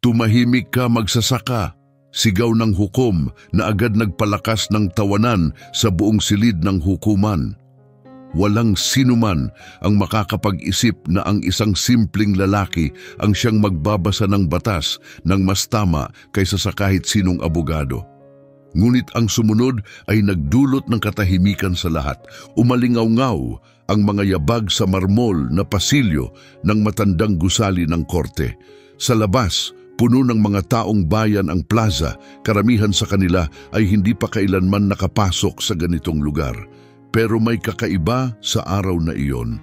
Tumahimik ka, magsasaka. Sigaw ng hukom na agad nagpalakas ng tawanan sa buong silid ng hukuman. Walang sinuman ang makakapag-isip na ang isang simpleng lalaki ang siyang magbabasa ng batas ng mas tama kaysa sa kahit sinong abogado. Ngunit ang sumunod ay nagdulot ng katahimikan sa lahat. Umalingaw-ngaw ang mga yabag sa marmol na pasilyo ng matandang gusali ng korte. Sa labas, puno ng mga taong bayan ang plaza. Karamihan sa kanila ay hindi pa kailanman nakapasok sa ganitong lugar. Pero may kakaiba sa araw na iyon.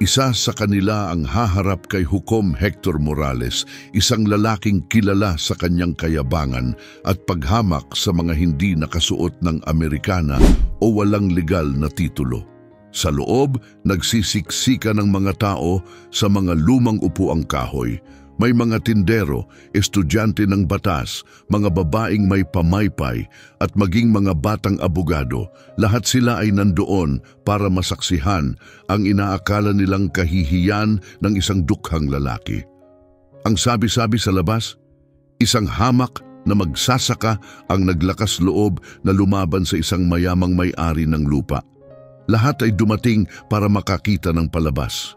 Isa sa kanila ang haharap kay Hukom Hector Morales, isang lalaking kilala sa kanyang kayabangan at paghamak sa mga hindi nakasuot ng Amerikana o walang legal na titulo. Sa loob, nagsisiksika ng mga tao sa mga lumang upuang kahoy. May mga tindero, estudyante ng batas, mga babaeng may pamaypay at maging mga batang abogado. Lahat sila ay nandoon para masaksihan ang inaakala nilang kahihiyan ng isang dukhang lalaki. Ang sabi-sabi sa labas, isang hamak na magsasaka ang naglakas loob na lumaban sa isang mayamang may-ari ng lupa. Lahat ay dumating para makakita ng palabas.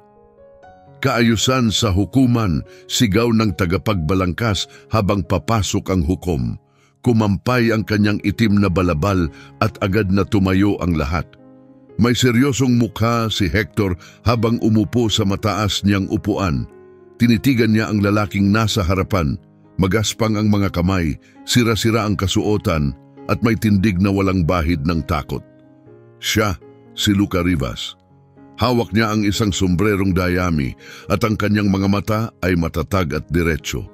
Kaayusan sa hukuman, sigaw ng tagapagbalangkas habang papasok ang hukom. Kumampay ang kanyang itim na balabal at agad na tumayo ang lahat. May seryosong mukha si Hector habang umupo sa mataas niyang upuan. Tinitigan niya ang lalaking nasa harapan. Magaspang ang mga kamay, sira-sira ang kasuotan at may tindig na walang bahid ng takot. Siya, si Luca Rivas. Hawak niya ang isang sombrerong dayami at ang kanyang mga mata ay matatag at diretsyo.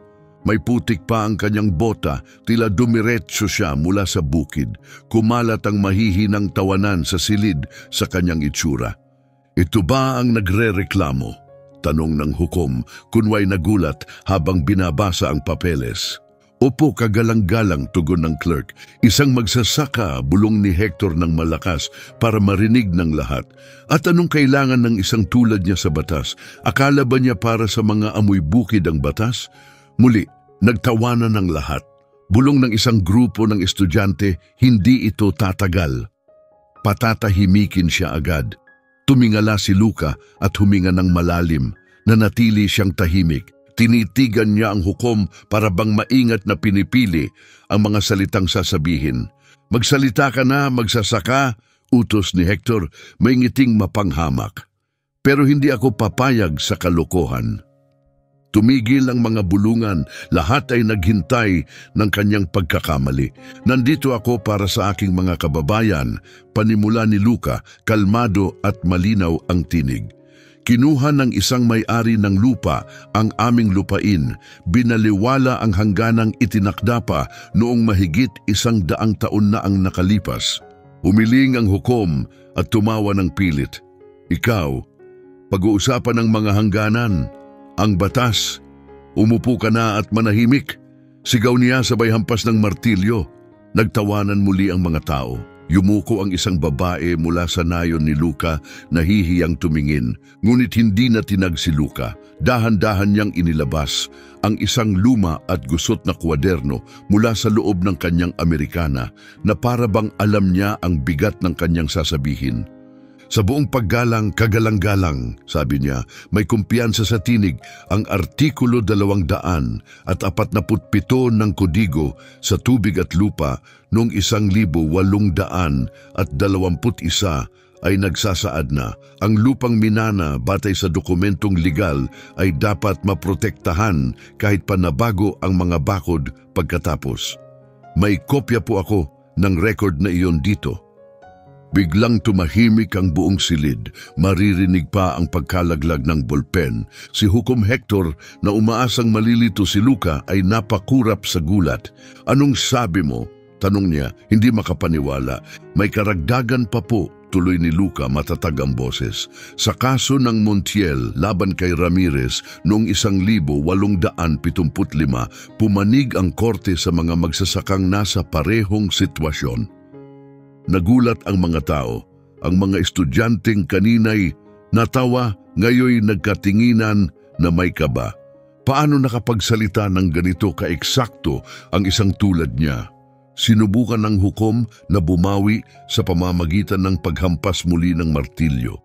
May putik pa ang kanyang bota, tila dumiretso siya mula sa bukid. Kumalat ang mahihinang tawanan sa silid sa kanyang itsura. Ito ba ang nagre-reklamo? Tanong ng hukom, kunway nagulat habang binabasa ang papeles. Opo, kagalang-galang, tugon ng clerk. Isang magsasaka, bulong ni Hector ng malakas para marinig ng lahat. At anong kailangan ng isang tulad niya sa batas? Akala ba niya para sa mga amoy bukid ang batas? Muli, nagtawanan ng lahat. Bulong ng isang grupo ng estudyante, hindi ito tatagal. Patatahimikin siya agad. Tumingala si Luca at huminga ng malalim. Nanatili siyang tahimik. Tinitigan niya ang hukom para bang maingat na pinipili ang mga salitang sasabihin. Magsalita ka na, magsasaka, utos ni Hector, may ngiting mapanghamak. Pero hindi ako papayag sa kalokohan. Tumigil ang mga bulungan, lahat ay naghintay ng kanyang pagkakamali. Nandito ako para sa aking mga kababayan, panimula ni Luca, kalmado at malinaw ang tinig. Kinuha ng isang may-ari ng lupa ang aming lupain, binaliwala ang hangganang itinakda pa noong mahigit 100 taon na ang nakalipas. Umiling ang hukom at tumawa ng pilit. Ikaw, pag-uusapan ng mga hangganan, ang batas, umupo ka na at manahimik. Sigaw niya sabay hampas ng martilyo. Nagtawanan muli ang mga tao. Yumuko ang isang babae mula sa nayon ni Luca, nahihiyang tumingin. Ngunit hindi na tinag si Luca. Dahan-dahan niyang inilabas ang isang luma at gusot na kwaderno mula sa loob ng kanyang Amerikana na para bang alam niya ang bigat ng kanyang sasabihin. Sa buong paggalang, kagalang-galang, sabi niya, may kumpiyansa sa tinig ang Artikulo 247 ng Kodigo sa tubig at lupa noong 1821 ay nagsasaad na ang lupang minana batay sa dokumentong legal ay dapat maprotektahan kahit pa nabago ang mga bakod pagkatapos. May kopya po ako ng record na iyon dito. Biglang tumahimik ang buong silid, maririnig pa ang pagkalaglag ng bolpen. Si Hukom Hector na umaasang malilito si Luca ay napakurap sa gulat. Anong sabi mo? Tanong niya, hindi makapaniwala. May karagdagan pa po, tuloy ni Luca matatag ang boses. Sa kaso ng Montiel laban kay Ramirez noong 1875, pumanig ang korte sa mga magsasakang nasa parehong sitwasyon. Nagulat ang mga tao, ang mga estudyanteng kaninay natawa, ngayoy nagkatinginan na may kaba. Paano nakapagsalita ng ganito kaeksakto ang isang tulad niya? Sinubukan ng hukom na bumawi sa pamamagitan ng paghampas muli ng martilyo.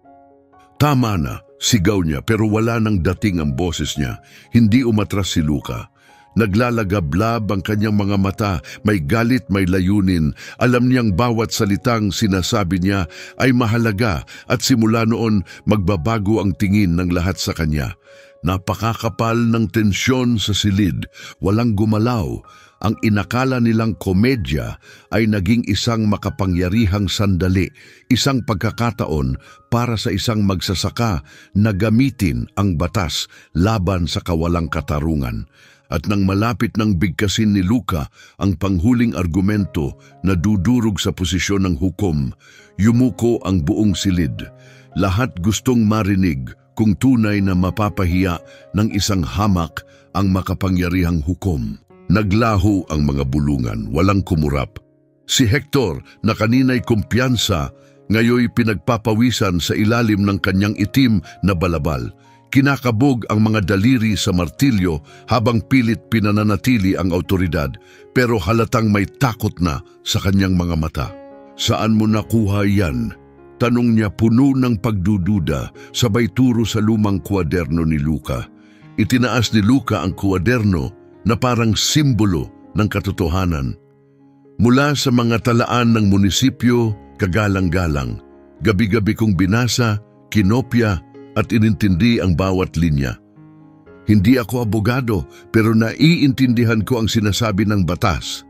Tama na, sigaw niya, pero wala nang dating ang boses niya. Hindi umatras si Luca. Naglalagablab ang kanyang mga mata, may galit, may layunin. Alam niyang bawat salitang sinasabi niya ay mahalaga at simula noon magbabago ang tingin ng lahat sa kanya. Napakakapal ng tensyon sa silid, walang gumalaw. Ang inakala nilang komedya ay naging isang makapangyarihang sandali, isang pagkakataon para sa isang magsasaka na gamitin ang batas laban sa kawalang katarungan. At nang malapit ng bigkasin ni Luca ang panghuling argumento na dudurog sa posisyon ng hukom, yumuko ang buong silid. Lahat gustong marinig kung tunay na mapapahiya ng isang hamak ang makapangyarihang hukom. Naglaho ang mga bulungan, walang kumurap. Si Hector na kanina'y kumpiyansa, ngayoy pinagpapawisan sa ilalim ng kanyang itim na balabal. Kinakabog ang mga daliri sa martilyo habang pilit pinananatili ang awtoridad, pero halatang may takot na sa kanyang mga mata. Saan mo nakuha yan? Tanong niya puno ng pagdududa, sabay turo sa lumang kwaderno ni Luca. Itinaas ni Luca ang kwaderno na parang simbolo ng katotohanan. Mula sa mga talaan ng munisipyo, kagalang-galang, gabi-gabi kong binasa, kinopya, at inintindi ang bawat linya. Hindi ako abogado, pero naiintindihan ko ang sinasabi ng batas.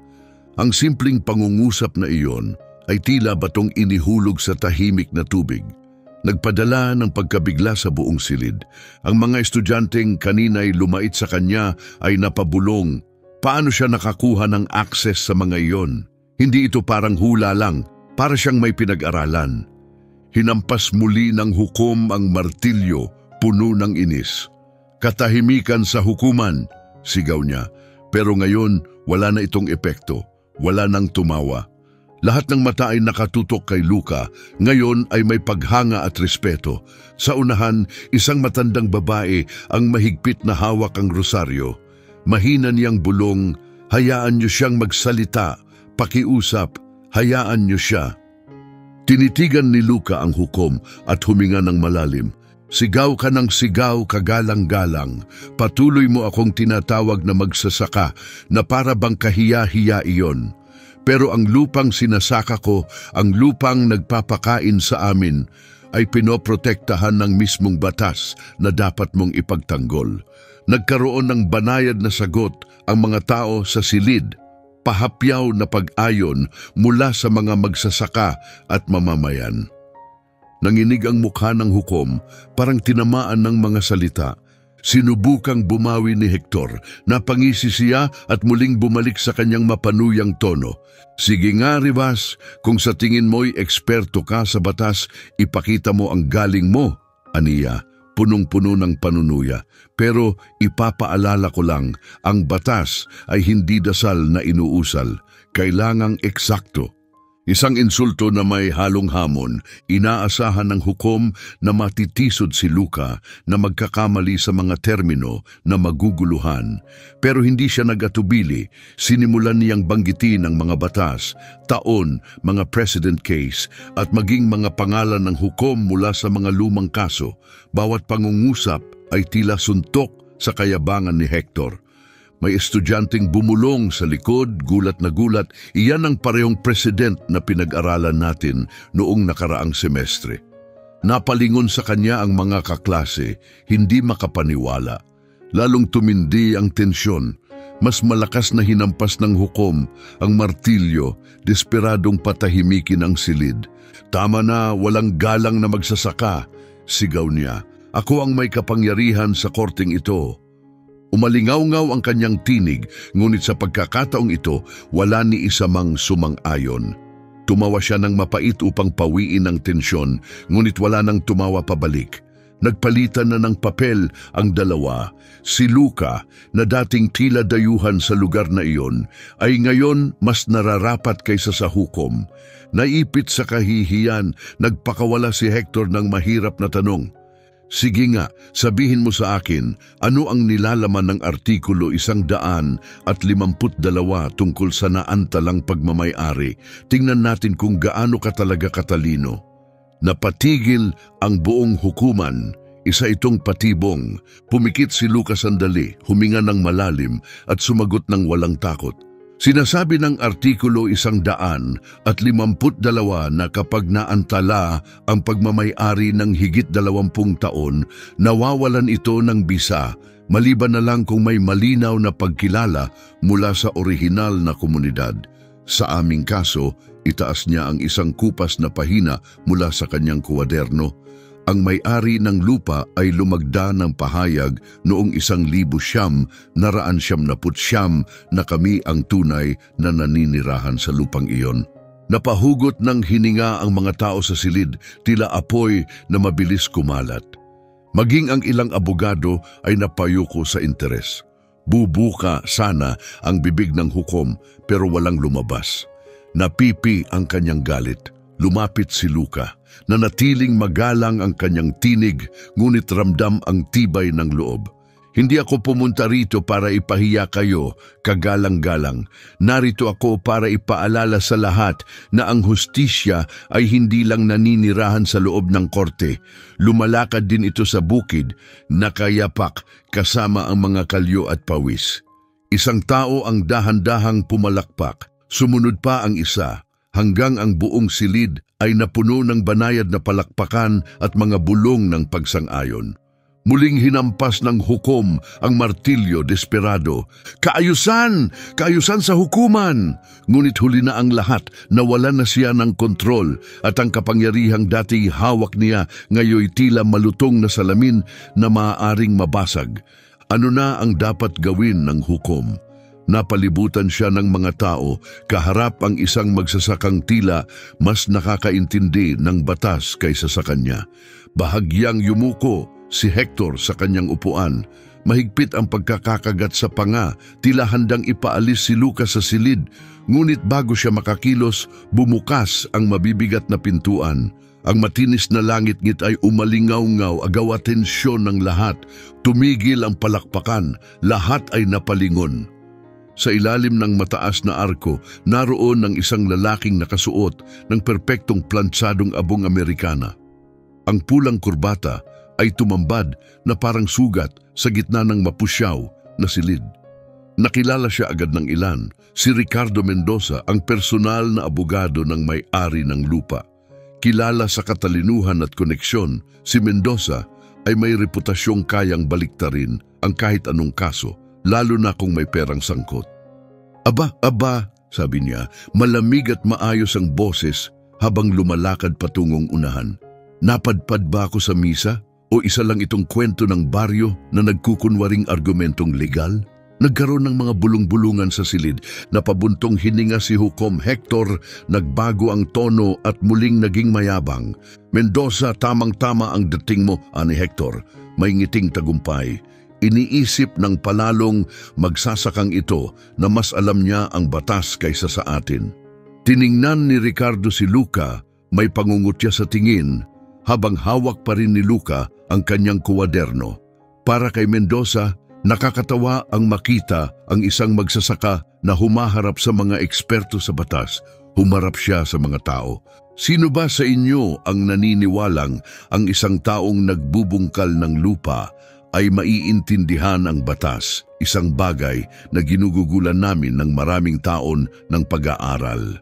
Ang simpleng pangungusap na iyon ay tila batong inihulog sa tahimik na tubig. Nagpadala ng pagkabigla sa buong silid. Ang mga estudyanteng kanina'y lumait sa kanya ay napabulong. Paano siya nakakuha ng access sa mga iyon? Hindi ito parang hula lang, para siyang may pinag-aralan. Hinampas muli ng hukom ang martilyo, puno ng inis. Katahimikan sa hukuman, sigaw niya. Pero ngayon, wala na itong epekto. Wala nang tumawa. Lahat ng mata ay nakatutok kay Luca. Ngayon ay may paghanga at respeto. Sa unahan, isang matandang babae ang mahigpit na hawak ang rosaryo. Mahina niyang bulong, hayaan niyo siyang magsalita, pakiusap, hayaan niyo siya. Tinitigan ni Luca ang hukom at huminga ng malalim. Sigaw ka ng sigaw, kagalang-galang. Patuloy mo akong tinatawag na magsasaka na para bang kahiya-hiya iyon. Pero ang lupang sinasaka ko, ang lupang nagpapakain sa amin, ay pinoprotektahan ng mismong batas na dapat mong ipagtanggol. Nagkaroon ng banayad na sagot ang mga tao sa silid. Pahapyaw na pag-ayon mula sa mga magsasaka at mamamayan. Nanginig ang mukha ng hukom, parang tinamaan ng mga salita. Sinubukang bumawi ni Hector, napangisi siya at muling bumalik sa kanyang mapanuyang tono. Sige nga, Rivas, kung sa tingin mo'y eksperto ka sa batas, ipakita mo ang galing mo, aniya. Punong-puno ng panunuya. Pero ipapaalala ko lang, ang batas ay hindi dasal na inuusal. Kailangang eksakto. Isang insulto na may halong hamon, inaasahan ng hukom na matitisod si Luca na magkakamali sa mga termino na maguguluhan. Pero hindi siya nagatubili, sinimulan niyang banggitin ang mga batas, taon, mga precedent case at maging mga pangalan ng hukom mula sa mga lumang kaso. Bawat pangungusap ay tila suntok sa kayabangan ni Hector. May estudyanteng bumulong sa likod, gulat na gulat, iyan ang parehong president na pinag-aralan natin noong nakaraang semestre. Napalingon sa kanya ang mga kaklase, hindi makapaniwala. Lalong tumindi ang tensyon. Mas malakas na hinampas ng hukom ang martilyo, desperadong patahimikin ang silid. Tama na, walang galang na magsasaka, sigaw niya. Ako ang may kapangyarihan sa korteng ito. Umalingaw-ngaw ang kanyang tinig, ngunit sa pagkakataong ito, wala ni isa mang sumang-ayon. Tumawa siya ng mapait upang pawiin ang tensyon, ngunit wala nang tumawa pabalik. Nagpalitan na ng papel ang dalawa. Si Luca, na dating tila dayuhan sa lugar na iyon, ay ngayon mas nararapat kaysa sa hukom. Naipit sa kahihiyan, nagpakawala si Hector ng mahirap na tanong. Sige nga, sabihin mo sa akin, ano ang nilalaman ng Artikulo 152 tungkol sa naantalang pagmamay-ari? Tingnan natin kung gaano ka talaga katalino. Napatigil ang buong hukuman. Isa itong patibong. Pumikit si Lucas sandali, huminga ng malalim at sumagot ng walang takot. Sinasabi ng Artikulo 152 na kapag naantala ang pagmamay-ari ng higit 20 taon, nawawalan ito ng bisa, maliban na lang kung may malinaw na pagkilala mula sa orihinal na komunidad. Sa aming kaso, itaas niya ang isang kupas na pahina mula sa kanyang kwaderno. Ang may-ari ng lupa ay lumagda ng pahayag noong 1900 na kami ang tunay na naninirahan sa lupang iyon. Napahugot ng hininga ang mga tao sa silid, tila apoy na mabilis kumalat. Maging ang ilang abogado ay napayuko sa interes. Bubuka sana ang bibig ng hukom pero walang lumabas. Napipi ang kanyang galit. Lumapit si Luca. Nanatiling magalang ang kanyang tinig, ngunit ramdam ang tibay ng loob. Hindi ako pumunta rito para ipahiya kayo, kagalang-galang. Narito ako para ipaalala sa lahat na ang hustisya ay hindi lang naninirahan sa loob ng korte. Lumalakad din ito sa bukid, nakayapak kasama ang mga kalyo at pawis. Isang tao ang dahan-dahang pumalakpak. Sumunod pa ang isa. Hanggang ang buong silid ay napuno ng banayad na palakpakan at mga bulong ng pagsang-ayon. Muling hinampas ng hukom ang martilyo desperado. Kaayusan! Kaayusan sa hukuman! Ngunit huli na ang lahat, nawalan na siya ng kontrol at ang kapangyarihang dati hawak niya ngayoy tila malutong na salamin na maaaring mabasag. Ano na ang dapat gawin ng hukom? Napalibutan siya ng mga tao, kaharap ang isang magsasakang tila mas nakakaintindi ng batas kaysa sa kanya. Bahagyang yumuko si Hector sa kanyang upuan. Mahigpit ang pagkakakagat sa panga, tila handang ipaalis si Lucas sa silid. Ngunit bago siya makakilos, bumukas ang mabibigat na pintuan. Ang matinis na langit-ngit ay umalingaw-ngaw, agaw atensyon ng lahat. Tumigil ang palakpakan, lahat ay napalingon. Sa ilalim ng mataas na arko, naroon ang isang lalaking nakasuot ng perpektong plantsadong abong Amerikana. Ang pulang kurbata ay tumambad na parang sugat sa gitna ng mapusyaw na silid. Nakilala siya agad ng ilan, si Ricardo Mendoza, ang personal na abogado ng may-ari ng lupa. Kilala sa katalinuhan at koneksyon, si Mendoza ay may reputasyong kayang baliktarin ang kahit anong kaso, lalo na kung may perang sangkot. Aba, sabi niya, malamig at maayos ang boses habang lumalakad patungong unahan. Napadpad ba ako sa misa? O isa lang itong kwento ng baryo na nagkukunwaring argumentong legal? Nagkaroon ng mga bulong-bulungan sa silid. Napabuntong hininga si Hukom Hector, nagbago ang tono at muling naging mayabang. Mendoza, tamang-tama ang dating mo, ani Hector. May ngiting tagumpay. Iniisip ng palalong magsasakang ito na mas alam niya ang batas kaysa sa atin. Tiningnan ni Ricardo si Luca, may pangungutya sa tingin, habang hawak pa rin ni Luca ang kanyang kuwaderno. Para kay Mendoza, nakakatawa ang makita ang isang magsasaka na humaharap sa mga eksperto sa batas. Humarap siya sa mga tao. Sino ba sa inyo ang naniniwalang ang isang taong nagbubungkal ng lupa ay maiintindihan ang batas, isang bagay na ginugugulan namin ng maraming taon ng pag-aaral?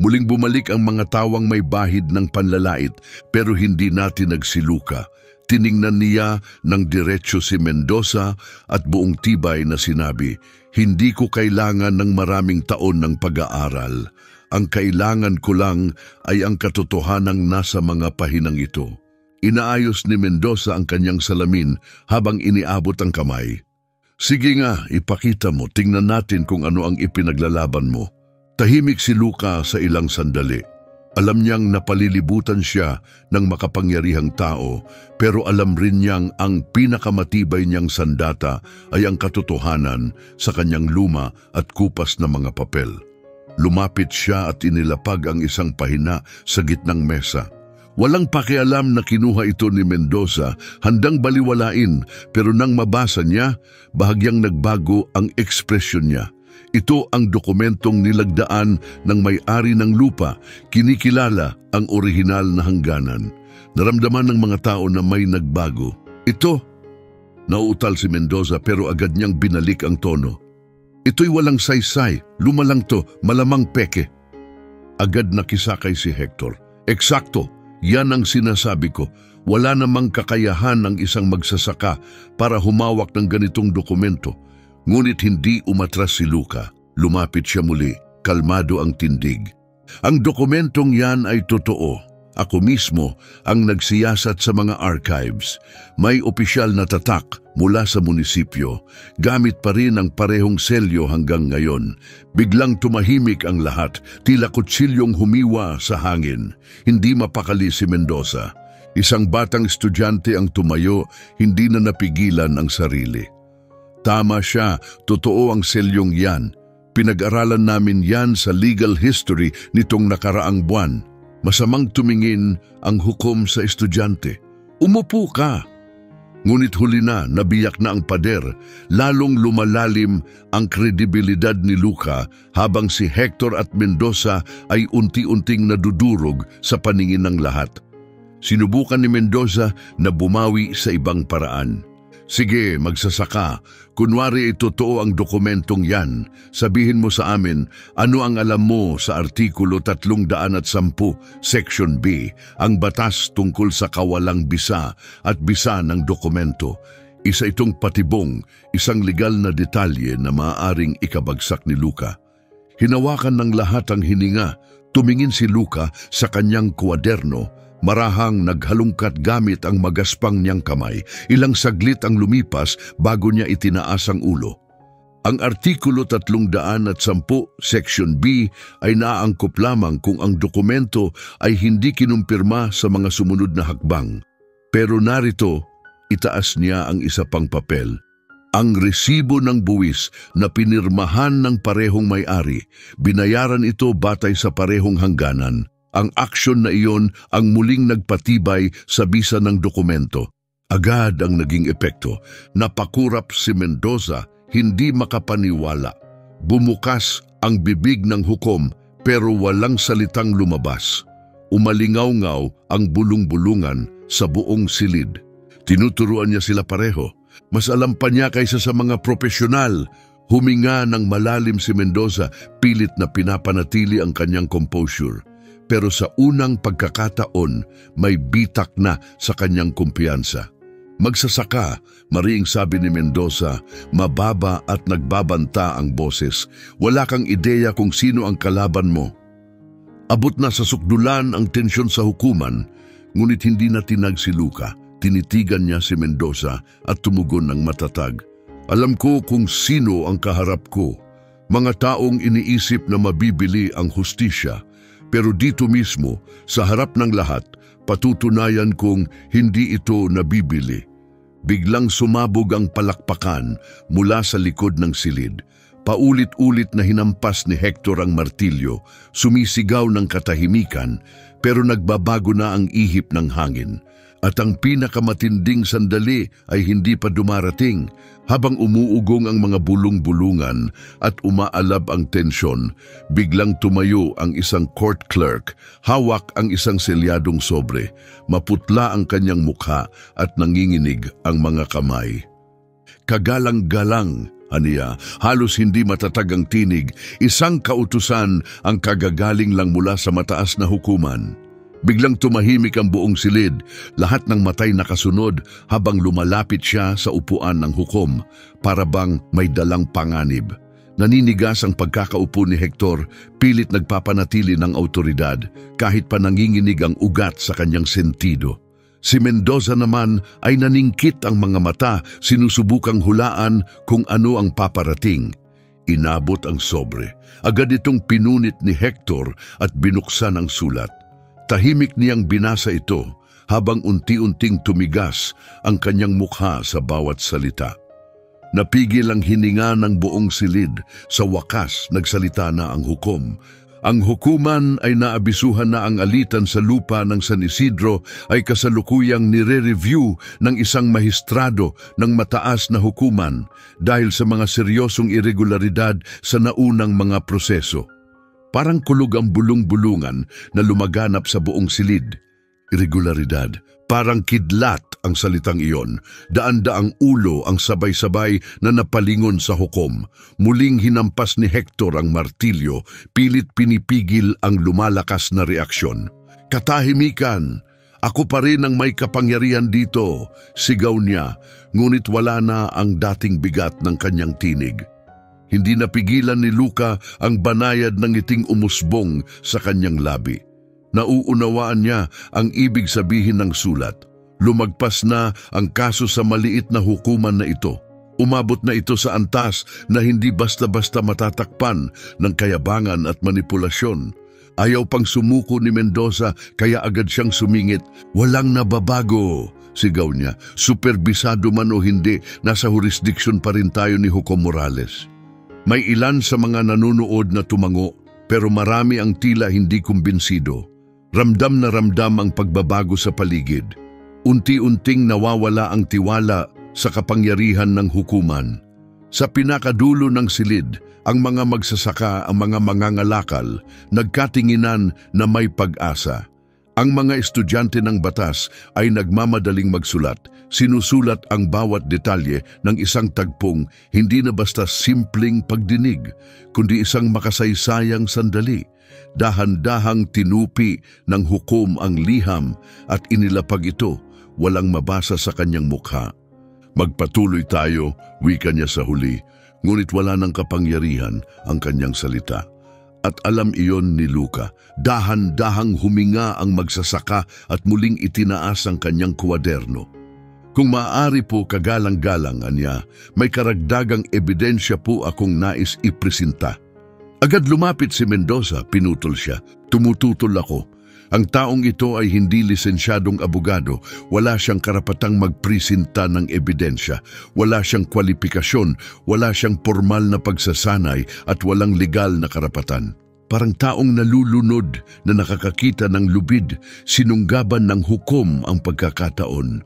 Muling bumalik ang mga tawang may bahid ng panlalait pero hindi natin nagsiluka. Tiningnan niya ng diretso si Mendoza at buong tibay na sinabi, "Hindi ko kailangan ng maraming taon ng pag-aaral. Ang kailangan ko lang ay ang katotohanang nasa mga pahinang ito." Inaayos ni Mendoza ang kanyang salamin habang iniabot ang kamay. "Sige nga, ipakita mo, tingnan natin kung ano ang ipinaglalaban mo." Tahimik si Luca sa ilang sandali. Alam niyang napalilibutan siya ng makapangyarihang tao, pero alam rin niyang ang pinakamatibay niyang sandata ay ang katotohanan sa kanyang luma at kupas na mga papel. Lumapit siya at inilapag ang isang pahina sa gitnang mesa. Walang pakialam na kinuha ito ni Mendoza, handang baliwalain, pero nang mabasa niya, bahagyang nagbago ang ekspresyon niya. Ito ang dokumentong nilagdaan ng may-ari ng lupa, kinikilala ang orihinal na hangganan. Naramdaman ng mga tao na may nagbago. Ito, nauutal si Mendoza pero agad niyang binalik ang tono. Ito'y walang saysay, lumalang to, malamang peke. Agad nakisakay si Hector. Eksakto, yan ang sinasabi ko. Wala namang kakayahan ng isang magsasaka para humawak ng ganitong dokumento. Ngunit hindi umatras si Luca. Lumapit siya muli, kalmado ang tindig. Ang dokumentong yan ay totoo. Ako mismo ang nagsiyasat sa mga archives. May opisyal na tatak mula sa munisipyo. Gamit pa rin ang parehong selyo hanggang ngayon. Biglang tumahimik ang lahat, tila kutsilyong humiwa sa hangin. Hindi mapakali si Mendoza. Isang batang estudyante ang tumayo, hindi na napigilan ang sarili. Tama siya, totoo ang selyong yan. Pinag-aralan namin yan sa legal history nitong nakaraang buwan. Masamang tumingin ang hukom sa estudyante. Umupo ka. Ngunit huli na, nabiyak na ang pader. Lalong lumalalim ang kredibilidad ni Luca habang si Hector at Mendoza ay unti-unting nadudurog sa paningin ng lahat. Sinubukan ni Mendoza na bumawi sa ibang paraan. Sige, magsasaka. Kunwari totoo ang dokumentong yan. Sabihin mo sa amin, ano ang alam mo sa Artikulo 310, Section B, ang batas tungkol sa kawalang bisa at bisa ng dokumento. Isa itong patibong, isang legal na detalye na maaaring ikabagsak ni Luca. Hinawakan ng lahat ang hininga. Tumingin si Luca sa kanyang kwaderno. Marahang naghalungkat gamit ang magaspang niyang kamay. Ilang saglit ang lumipas bago niya itinaas ang ulo. Ang Artikulo 310, Section B ay naaangkop lamang kung ang dokumento ay hindi kinumpirma sa mga sumunod na hakbang. Pero narito, itaas niya ang isa pang papel. Ang resibo ng buwis na pinirmahan ng parehong may-ari, binayaran ito batay sa parehong hangganan. Ang aksyon na iyon ang muling nagpatibay sa bisa ng dokumento. Agad ang naging epekto. Napakurap si Mendoza, hindi makapaniwala. Bumukas ang bibig ng hukom pero walang salitang lumabas. Umalingaw-ngaw ang bulong-bulungan sa buong silid. Tinuturuan niya sila pareho. Mas alam pa niya kaysa sa mga profesional. Huminga ng malalim si Mendoza, pilit na pinapanatili ang kanyang composure. Pero sa unang pagkakataon, may bitak na sa kanyang kumpiyansa. Magsasaka, mariing sabi ni Mendoza, mababa at nagbabanta ang boses. Wala kang ideya kung sino ang kalaban mo. Abot na sa sukdulan ang tensyon sa hukuman, ngunit hindi na tinag si Luca. Tinitigan niya si Mendoza at tumugon ng matatag. Alam ko kung sino ang kaharap ko. Mga taong iniisip na mabibili ang hustisya. Pero dito mismo, sa harap ng lahat, patutunayan kong hindi ito nabibili. Biglang sumabog ang palakpakan mula sa likod ng silid. Paulit-ulit na hinampas ni Hector ang martilyo, sumisigaw ng katahimikan, pero nagbabago na ang ihip ng hangin. At ang pinakamatinding sandali ay hindi pa dumarating. Habang umuugong ang mga bulong-bulungan at umaalab ang tensyon, biglang tumayo ang isang court clerk, hawak ang isang selyadong sobre. Maputla ang kanyang mukha at nanginginig ang mga kamay. Kagalang-galang, aniya, halos hindi matatag ang tinig, isang kautusan ang kagagaling lang mula sa mataas na hukuman. Biglang tumahimik ang buong silid, lahat ng matay nakasunod habang lumalapit siya sa upuan ng hukom, para bang may dalang panganib. Naninigas ang pagkakaupo ni Hector, pilit nagpapanatili ng autoridad, kahit pa nanginginig ang ugat sa kanyang sentido. Si Mendoza naman ay naningkit ang mga mata, sinusubukang hulaan kung ano ang paparating. Inabot ang sobre. Agad itong pinunit ni Hector at binuksan ang sulat. Tahimik niyang binasa ito habang unti-unting tumigas ang kanyang mukha sa bawat salita. Napigil ang hininga ng buong silid. Sa wakas, nagsalita na ang hukom. Ang hukuman ay naabisuhan na ang alitan sa lupa ng San Isidro ay kasalukuyang nire-review ng isang mahistrado ng mataas na hukuman dahil sa mga seryosong irregularidad sa naunang mga proseso. Parang kulog ang bulong-bulungan na lumaganap sa buong silid. Irregularidad, parang kidlat ang salitang iyon. Daan-daang ulo ang sabay-sabay na napalingon sa hukom. Muling hinampas ni Hector ang martilyo, pilit pinipigil ang lumalakas na reaksyon. "Katahimikan! Ako pa rin ang may kapangyarihan dito," sigaw niya, ngunit wala na ang dating bigat ng kanyang tinig. Hindi napigilan ni Luca ang banayad ng ngiting umusbong sa kanyang labi. Nauunawaan niya ang ibig sabihin ng sulat. Lumagpas na ang kaso sa maliit na hukuman na ito. Umabot na ito sa antas na hindi basta-basta matatakpan ng kayabangan at manipulasyon. Ayaw pang sumuko ni Mendoza kaya agad siyang sumingit. "Walang nababago," sigaw niya. "Superbisado man o hindi, nasa jurisdiksyon pa rin tayo ni Hukom Morales." May ilan sa mga nanunood na tumango pero marami ang tila hindi kumbinsido. Ramdam na ramdam ang pagbabago sa paligid. Unti-unting nawawala ang tiwala sa kapangyarihan ng hukuman. Sa pinakadulo ng silid, ang mga magsasaka, ang mga mangangalakal, nagkatinginan na may pag-asa. Ang mga estudyante ng batas ay nagmamadaling magsulat. Sinusulat ang bawat detalye ng isang tagpong hindi na basta simpleng pagdinig, kundi isang makasaysayang sandali. Dahan-dahang tinupi ng hukom ang liham at inilapag ito, walang mabasa sa kanyang mukha. "Magpatuloy tayo," wika niya sa huli, ngunit wala ng kapangyarihan ang kanyang salita. At alam iyon ni Luca. Dahan-dahang huminga ang magsasaka at muling itinaas ang kanyang kwaderno. "Kung maaari po kagalang-galang," anya, "may karagdagang ebidensya po akong nais ipresenta." Agad lumapit si Mendoza, pinutol siya. "Tumututol ako. Ang taong ito ay hindi lisensyadong abogado. Wala siyang karapatang magpresenta ng ebidensya. Wala siyang kwalipikasyon, wala siyang formal na pagsasanay at walang legal na karapatan. Parang taong nalulunod na nakakakita ng lubid, sinunggaban ng hukom ang pagkakataon."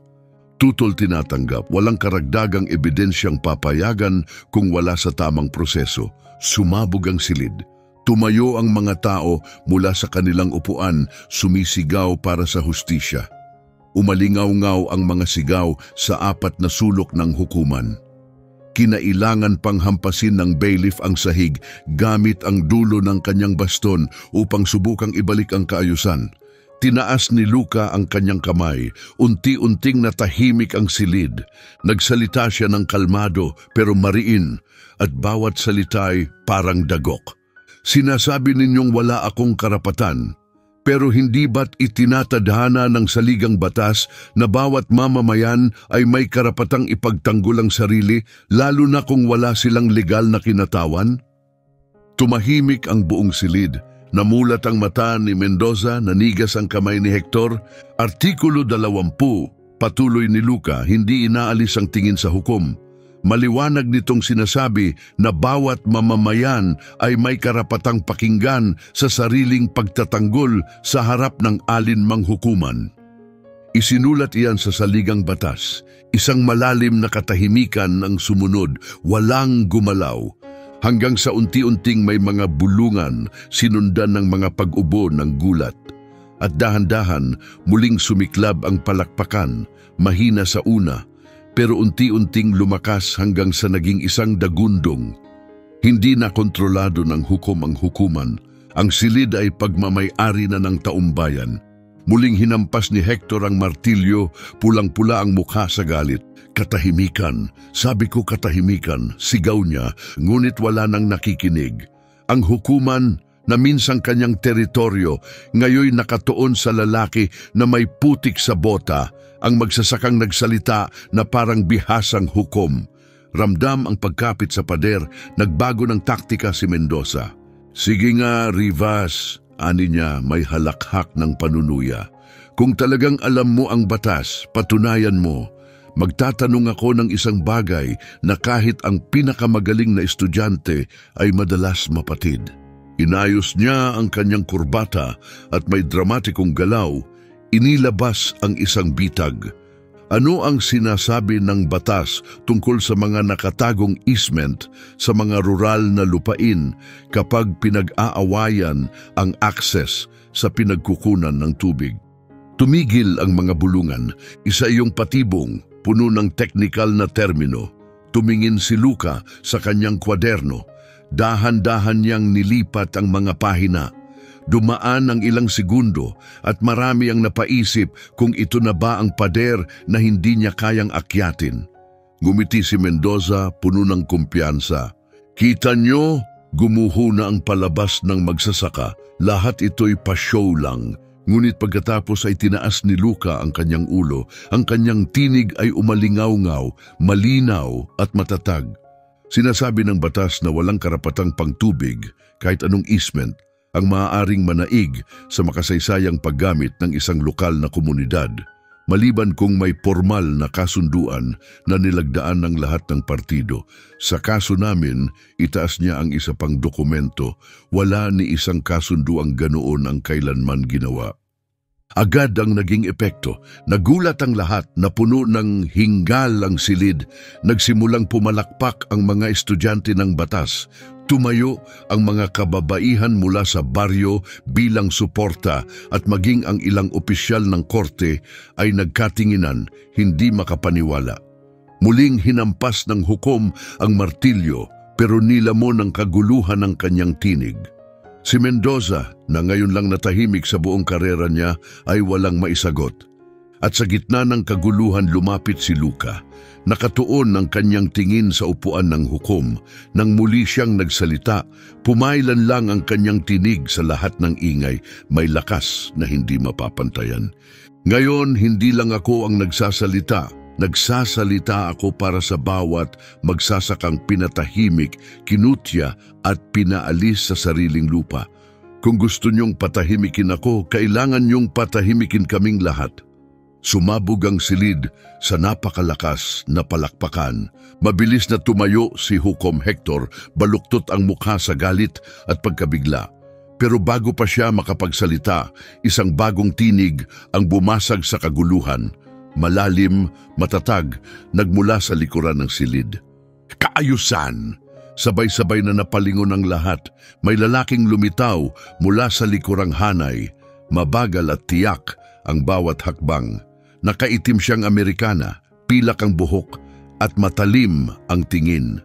Tutol tinatanggap, walang karagdagang ebidensyang papayagan kung wala sa tamang proseso. Sumabog ang silid. Tumayo ang mga tao mula sa kanilang upuan, sumisigaw para sa hustisya. Umalingaw-ngaw ang mga sigaw sa apat na sulok ng hukuman. Kinailangan pang hampasin ng bailiff ang sahig gamit ang dulo ng kanyang baston upang subukang ibalik ang kaayusan. Tinaas ni Luca ang kanyang kamay. Unti-unting natahimik ang silid. Nagsalita siya ng kalmado pero mariin at bawat salita ay parang dagok. "Sinasabi ninyong wala akong karapatan, pero hindi ba't itinatadhana ng saligang batas na bawat mamamayan ay may karapatang ipagtanggol ang sarili, lalo na kung wala silang legal na kinatawan?" Tumahimik ang buong silid. Namulat ang mata ni Mendoza, nanigas ang kamay ni Hector. Artikulo 20, patuloy ni Luca, hindi inaalis ang tingin sa hukom. Maliwanag nitong sinasabi na bawat mamamayan ay may karapatang pakinggan sa sariling pagtatanggol sa harap ng alinmang hukuman. Isinulat iyan sa saligang batas. Isang malalim na katahimikan ang sumunod, walang gumalaw. Hanggang sa unti-unting may mga bulungan, sinundan ng mga pag-ubo ng gulat. At dahan-dahan, muling sumiklab ang palakpakan, mahina sa una, pero unti-unting lumakas hanggang sa naging isang dagundong. Hindi na kontrolado ng hukom ang hukuman. Ang silid ay pagmamay-ari na ng taumbayan. Muling hinampas ni Hector ang martilyo, pulang-pula ang mukha sa galit. "Katahimikan, sabi ko katahimikan," sigaw niya, ngunit wala nang nakikinig. Ang hukuman na minsang kanyang teritoryo, ngayoy nakatuon sa lalaki na may putik sa bota, ang magsasakang nagsalita na parang bihasang hukom. Ramdam ang pagkapit sa pader, nagbago ng taktika si Mendoza. "Sige nga, Rivas," ani niya, may halakhak ng panunuya. "Kung talagang alam mo ang batas, patunayan mo. Magtatanong ako ng isang bagay na kahit ang pinakamagaling na estudyante ay madalas mapatid. Inayos niya ang kanyang kurbata at may dramatikong galaw, inilabas ang isang bitag. Ano ang sinasabi ng batas tungkol sa mga nakatagong easement sa mga rural na lupain kapag pinag-aawayan ang access sa pinagkukunan ng tubig? Tumigil ang mga bulungan, isa iyong patibong, puno ng teknikal na termino. Tumingin si Luca sa kanyang kwaderno. Dahan-dahan niyang nilipat ang mga pahina. Dumaan ang ilang segundo at marami ang napaisip kung ito na ba ang pader na hindi niya kayang akyatin. Ngumiti si Mendoza, puno ng kumpiyansa. Kita niyo, gumuho na ang palabas ng magsasaka. Lahat ito'y pa-show lang. Ngunit pagkatapos ay tinaas ni Luca ang kanyang ulo. Ang kanyang tinig ay umalingaw-ngaw, malinaw at matatag. Sinasabi ng batas na walang karapatang pangtubig kahit anong easement ang maaaring manaig sa makasaysayang paggamit ng isang lokal na komunidad, maliban kung may formal na kasunduan na nilagdaan ng lahat ng partido. Sa kaso namin, itaas niya ang isa pang dokumento. Wala ni isang kasunduang ganoon ang kailanman ginawa. Agad ang naging epekto. Nagulat ang lahat na puno ng hinggal ang silid. Nagsimulang pumalakpak ang mga estudyante ng batas. Tumayo ang mga kababaihan mula sa baryo bilang suporta at maging ang ilang opisyal ng korte ay nagkatinginan, hindi makapaniwala. Muling hinampas ng hukom ang martilyo pero nilamon ng kaguluhan ng kanyang tinig. Si Mendoza, na ngayon lang natahimik sa buong karera niya, ay walang maisagot. At sa gitna ng kaguluhan lumapit si Luca. Nakatuon ang kanyang tingin sa upuan ng hukom. Nang muli siyang nagsalita, pumailan lang ang kanyang tinig sa lahat ng ingay, may lakas na hindi mapapantayan. Ngayon, hindi lang ako ang nagsasalita. Nagsasalita ako para sa bawat magsasakang pinatahimik, kinutya at pinaalis sa sariling lupa. Kung gusto niyong patahimikin ako, kailangan niyong patahimikin kaming lahat. Sumabog ang silid sa napakalakas na palakpakan. Mabilis na tumayo si Hukom Hector, baluktot ang mukha sa galit at pagkabigla. Pero bago pa siya makapagsalita, isang bagong tinig ang bumasag sa kaguluhan. Malalim, matatag, nagmula sa likuran ng silid. Kaayusan! Sabay-sabay na napalingon ang lahat. May lalaking lumitaw mula sa likurang hanay. Mabagal at tiyak ang bawat hakbang. Nakaitim siyang Amerikana, pilak ang buhok at matalim ang tingin.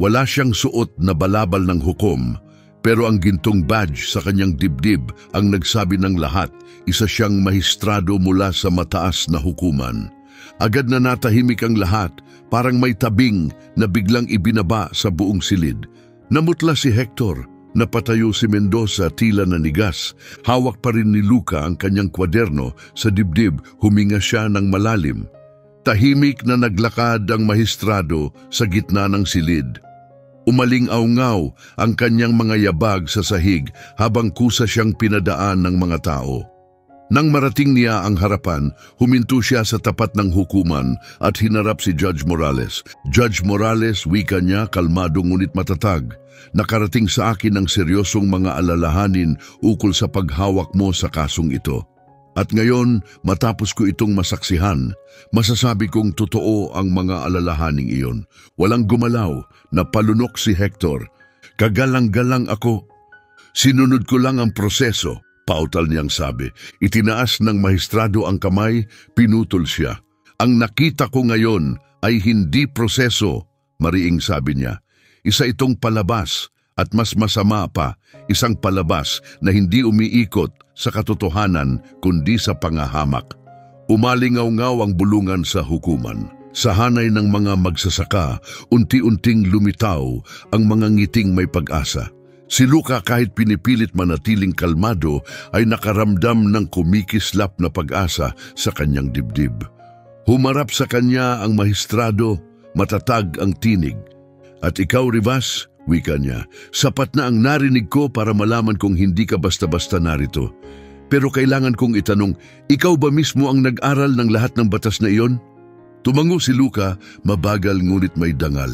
Wala siyang suot na balabal ng hukom, pero ang gintong badge sa kanyang dibdib ang nagsabi ng lahat. Isa siyang mahistrado mula sa mataas na hukuman. Agad na natahimik ang lahat, parang may tabing na biglang ibinaba sa buong silid. Namutla si Hector. Napatayo si Mendoza, tila nanigas. Hawak pa rin ni Luca ang kanyang kwaderno. Sa dibdib, huminga siya ng malalim. Tahimik na naglakad ang mahistrado sa gitna ng silid. Umaling-awngaw ang kanyang mga yabag sa sahig habang kusa siyang pinadaan ng mga tao. Nang marating niya ang harapan, huminto siya sa tapat ng hukuman at hinarap si Judge Morales. Judge Morales, wika niya, kalmado ngunit matatag. Nakarating sa akin ang seryosong mga alalahanin ukol sa paghawak mo sa kasong ito. At ngayon, matapos ko itong masaksihan, masasabi kong totoo ang mga alalahaning iyon. Walang gumalaw, napalunok si Hector. Kagalang-galang ako. Sinunod ko lang ang proseso. Pautal niyang sabi. Itinaas ng mahistrado ang kamay, pinutol siya. Ang nakita ko ngayon ay hindi proseso, mariing sabi niya. Isa itong palabas at mas masama pa, isang palabas na hindi umiikot sa katotohanan kundi sa pangahamak. Umalingaw-ngaw ang bulungan sa hukuman. Sa hanay ng mga magsasaka, unti-unting lumitaw ang mga ngiting may pag-asa. Si Luca kahit pinipilit manatiling kalmado ay nakaramdam ng kumikislap na pag-asa sa kanyang dibdib. Humarap sa kanya ang mahistrado, matatag ang tinig. At ikaw, Rivas, wika niya, sapat na ang narinig ko para malaman kong hindi ka basta-basta narito. Pero kailangan kong itanong, ikaw ba mismo ang nag-aral ng lahat ng batas na iyon? Tumango si Luca, mabagal ngunit may dangal.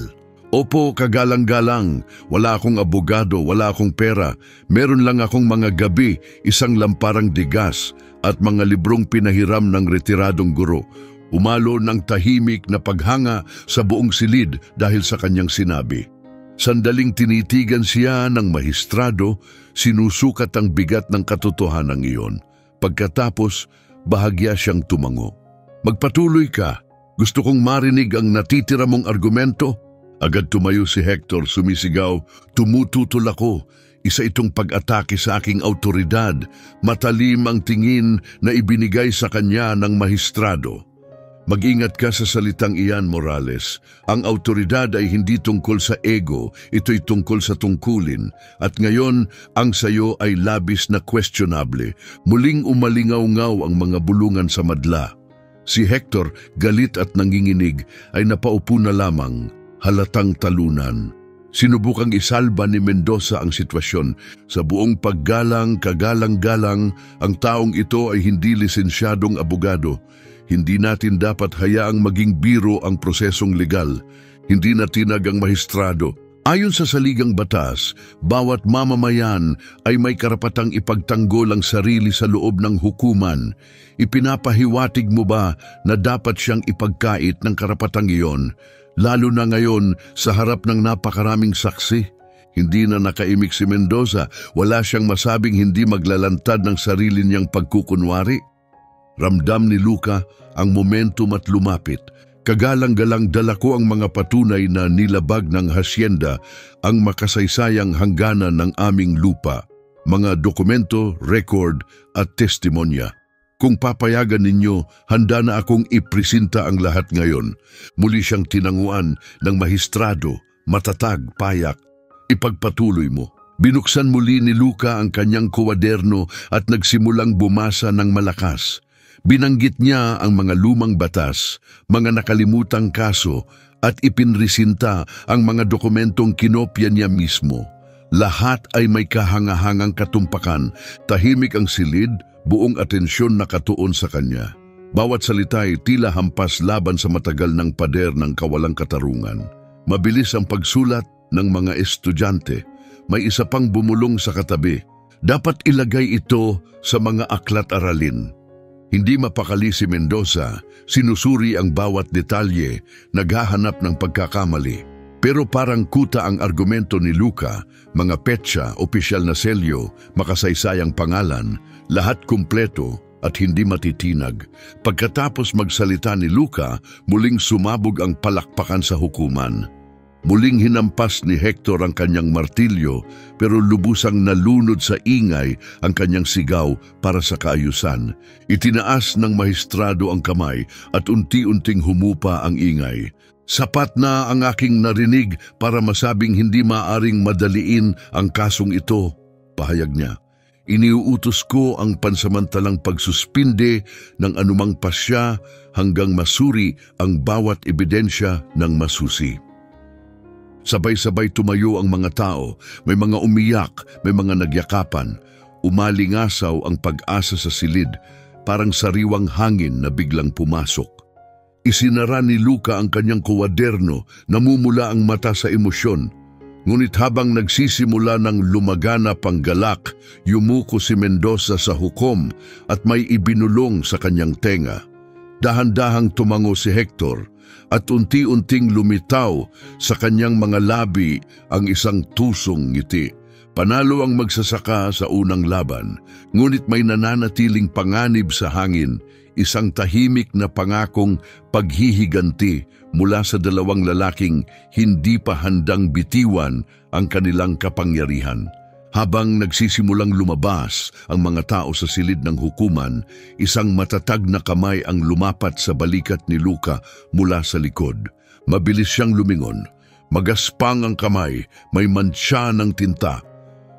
Opo, kagalang-galang. Wala akong abogado, wala akong pera. Meron lang akong mga gabi, isang lamparang digas at mga librong pinahiram ng retiradong guro. Umalo ng tahimik na paghanga sa buong silid dahil sa kanyang sinabi. Sandaling tinitigan siya ng mahistrado, sinusukat ang bigat ng katotohanan iyon. Pagkatapos, bahagya siyang tumango. Magpatuloy ka. Gusto kong marinig ang natitira mong argumento. Agad tumayo si Hector, sumisigaw, tumututol ako. Isa itong pag-atake sa aking autoridad, matalim ang tingin na ibinigay sa kanya ng mahistrado. Mag-ingat ka sa salitang iyan, Morales. Ang autoridad ay hindi tungkol sa ego, ito'y tungkol sa tungkulin. At ngayon, ang sayo ay labis na questionable. Muling umalingaw-ngaw ang mga bulungan sa madla. Si Hector, galit at nanginginig, ay napaupo na lamang. Halatang talunan. Sinubukang isalba ni Mendoza ang sitwasyon. Sa buong paggalang, kagalang-galang, ang taong ito ay hindi lisensyadong abogado. Hindi natin dapat hayaang maging biro ang prosesong legal. Hindi na tinag ang mahistrado. Ayon sa saligang batas, bawat mamamayan ay may karapatang ipagtanggol ang sarili sa loob ng hukuman. Ipinapahiwatig mo ba na dapat siyang ipagkait ng karapatang iyon? Lalo na ngayon sa harap ng napakaraming saksi. Hindi na nakaimik si Mendoza, wala siyang masabing hindi maglalantad ng sarili niyang pagkukunwari. Ramdam ni Luca ang momentum at lumapit. Kagalang-galang dala ko ang mga patunay na nilabag ng hasyenda ang makasaysayang hangganan ng aming lupa, mga dokumento, record at testimonya. Kung papayagan ninyo, handa na akong ipresenta ang lahat ngayon. Muli siyang tinanguan ng mahistrado, matatag, payak. Ipagpatuloy mo. Binuksan muli ni Luca ang kanyang kuwaderno at nagsimulang bumasa ng malakas. Binanggit niya ang mga lumang batas, mga nakalimutang kaso at ipinresinta ang mga dokumentong kinopya niya mismo. Lahat ay may kahangahangang katumpakan, tahimik ang silid, buong atensyon nakatuon sa kanya. Bawat salita ay tila hampas laban sa matagal ng pader ng kawalang katarungan. Mabilis ang pagsulat ng mga estudyante. May isa pang bumulong sa katabi. Dapat ilagay ito sa mga aklat-aralin. Hindi mapakali si Mendoza, sinusuri ang bawat detalye, naghahanap ng pagkakamali. Pero parang kuta ang argumento ni Luca, mga petsa, opisyal na selyo, makasaysayang pangalan, lahat kumpleto at hindi matitinag. Pagkatapos magsalita ni Luca, muling sumabog ang palakpakan sa hukuman. Muling hinampas ni Hector ang kanyang martilyo, pero lubusang nalunod sa ingay ang kanyang sigaw para sa kaayusan. Itinaas ng mahistrado ang kamay at unti-unting humupa ang ingay. Sapat na ang aking narinig para masabing hindi maaring madaliin ang kasong ito, pahayag niya. Iniuutos ko ang pansamantalang pagsuspinde ng anumang pasya hanggang masuri ang bawat ebidensya ng masusi. Sabay-sabay tumayo ang mga tao, may mga umiyak, may mga nagyakapan. Umalingasaw ang pag-asa sa silid, parang sariwang hangin na biglang pumasok. Isinara ni Luca ang kanyang kuwaderno, namumula ang mata sa emosyon. Ngunit habang nagsisimula ng lumaganap ang galak, yumuko si Mendoza sa hukom at may ibinulong sa kanyang tenga. Dahan-dahang tumango si Hector at unti-unting lumitaw sa kanyang mga labi ang isang tusong ngiti. Panalo ang magsasaka sa unang laban, ngunit may nananatiling panganib sa hangin, isang tahimik na pangakong paghihiganti mula sa dalawang lalaking hindi pa handang bitiwan ang kanilang kapangyarihan. Habang nagsisimulang lumabas ang mga tao sa silid ng hukuman, isang matatag na kamay ang lumapat sa balikat ni Luca mula sa likod. Mabilis siyang lumingon. Magaspang ang kamay, may mantsa ng tinta.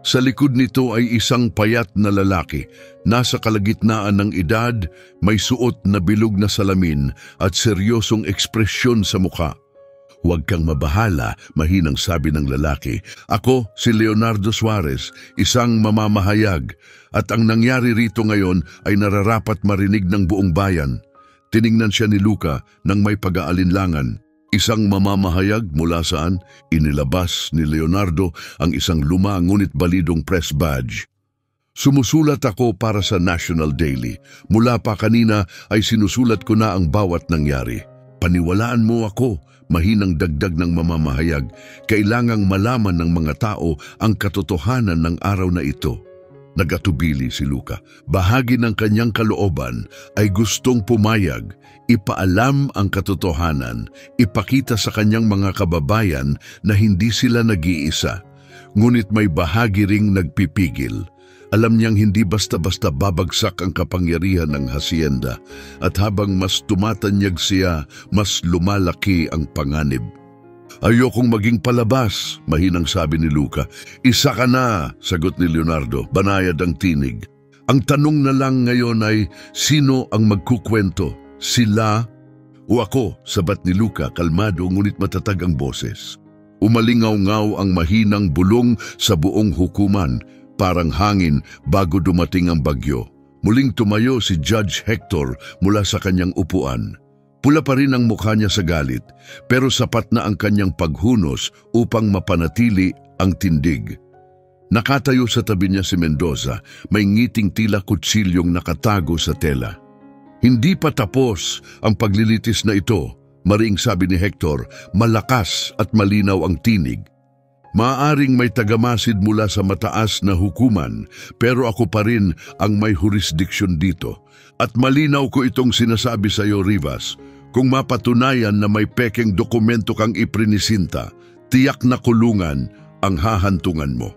Sa likod nito ay isang payat na lalaki. Nasa kalagitnaan ng edad, may suot na bilog na salamin at seryosong ekspresyon sa mukha. "Huwag kang mabahala," mahinang sabi ng lalaki. "Ako si Leonardo Suarez, isang mamamahayag, at ang nangyari rito ngayon ay nararapat marinig ng buong bayan." Tiningnan siya ni Luca nang may pag-aalinlangan. Isang mamamahayag mula saan inilabas ni Leonardo ang isang luma ngunit balidong press badge. Sumusulat ako para sa National Daily. Mula pa kanina ay sinusulat ko na ang bawat nangyari. Paniwalaan mo ako, mahinang dagdag ng mamamahayag. Kailangang malaman ng mga tao ang katotohanan ng araw na ito. Nagatubili si Luca. Bahagi ng kanyang kalooban ay gustong pumayag, ipaalam ang katotohanan, ipakita sa kanyang mga kababayan na hindi sila nag-iisa. Ngunit may bahagi ring nagpipigil. Alam niyang hindi basta-basta babagsak ang kapangyarihan ng hasyenda at habang mas tumatanyag siya, mas lumalaki ang panganib. Ayokong maging palabas, mahinang sabi ni Luca. Isa ka na, sagot ni Leonardo, banayad ang tinig. Ang tanong na lang ngayon ay, sino ang magkukwento? Sila o ako? Sabat ni Luca, kalmado ngunit matatag ang boses. Umalingaw-ngaw ang mahinang bulong sa buong hukuman, parang hangin bago dumating ang bagyo. Muling tumayo si Judge Hector mula sa kanyang upuan. Pula pa rin ang mukha niya sa galit, pero sapat na ang kanyang paghunos upang mapanatili ang tindig. Nakatayo sa tabi niya si Mendoza, may ngiting tila kutsilyong nakatago sa tela. Hindi pa tapos ang paglilitis na ito, mariing sabi ni Hector, malakas at malinaw ang tinig. Maaring may tagamasid mula sa mataas na hukuman, pero ako pa rin ang may jurisdiksyon dito. At malinaw ko itong sinasabi sa iyo, Rivas, kung mapatunayan na may pekeng dokumento kang iprinisinta, tiyak na kulungan ang hahantungan mo.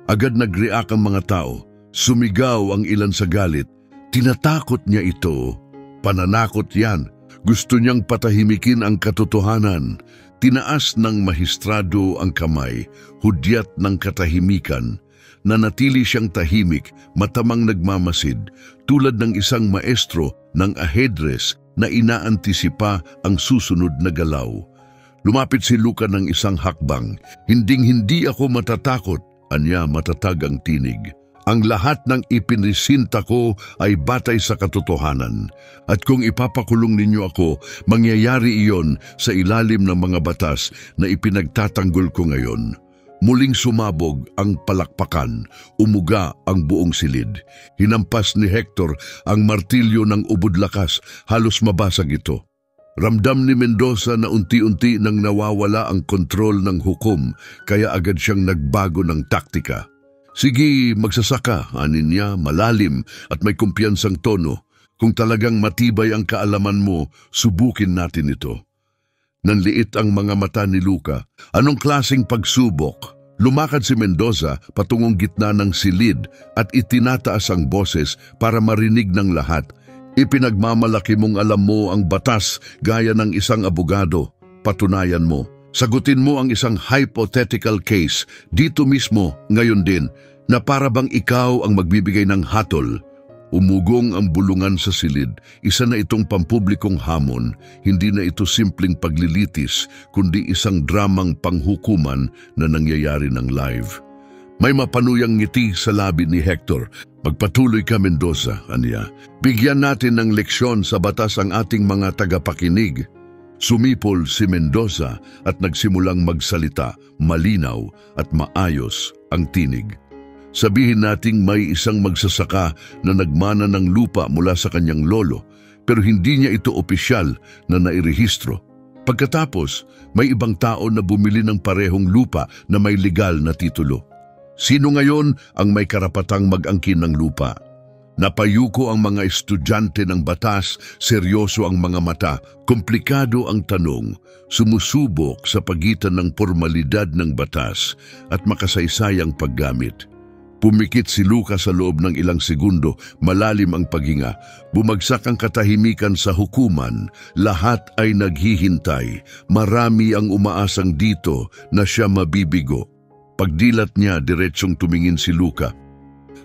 Agad nag-react ang mga tao, sumigaw ang ilan sa galit. Tinatakot niya ito, pananakot yan. Gusto niyang patahimikin ang katotohanan. Tinaas ng mahistrado ang kamay, hudyat ng katahimikan. Nanatili siyang tahimik, matamang nagmamasid, tulad ng isang maestro ng ahedres na inaantisipa ang susunod na galaw. Lumapit si Luca ng isang hakbang. Hinding-hindi ako matatakot, anya matatag ang tinig. Ang lahat ng ipinisinta ko ay batay sa katotohanan. At kung ipapakulong ninyo ako, mangyayari iyon sa ilalim ng mga batas na ipinagtatanggol ko ngayon. Muling sumabog ang palakpakan, umuga ang buong silid. Hinampas ni Hector ang martilyo ng ubod lakas, halos mabasag ito. Ramdam ni Mendoza na unti-unti nang nawawala ang kontrol ng hukom, kaya agad siyang nagbago ng taktika. Sige, magsasaka, anin niya, malalim at may kumpiyansang tono. Kung talagang matibay ang kaalaman mo, subukin natin ito. Nanliit ang mga mata ni Luca. Anong klaseng pagsubok? Lumakad si Mendoza patungong gitna ng silid at itinataas ang boses para marinig ng lahat. Ipinagmamalaki mong alam mo ang batas gaya ng isang abogado. Patunayan mo. Sagutin mo ang isang hypothetical case dito mismo, ngayon din, na para bang ikaw ang magbibigay ng hatol. Umugong ang bulungan sa silid. Isa na itong pampublikong hamon. Hindi na ito simpleng paglilitis, kundi isang dramang panghukuman na nangyayari ng live. May mapanuyang ngiti sa labi ni Hector. Magpatuloy ka, Mendoza, aniya. Bigyan natin ng leksyon sa batas ang ating mga tagapakinig. Sumipol si Mendoza at nagsimulang magsalita, malinaw at maayos ang tinig. Sabihin nating may isang magsasaka na nagmana ng lupa mula sa kanyang lolo, pero hindi niya ito opisyal na nairehistro. Pagkatapos, may ibang tao na bumili ng parehong lupa na may legal na titulo. Sino ngayon ang may karapatang mag-angkin ng lupa? Napayuko ang mga estudyante ng batas, seryoso ang mga mata, komplikado ang tanong, sumusubok sa pagitan ng formalidad ng batas at makasaysayang paggamit. Pumikit si Luca sa loob ng ilang segundo, malalim ang paghinga. Bumagsak ang katahimikan sa hukuman. Lahat ay naghihintay. Marami ang umaasang dito na siya mabibigo. Pagdilat niya, diretsyong tumingin si Luca.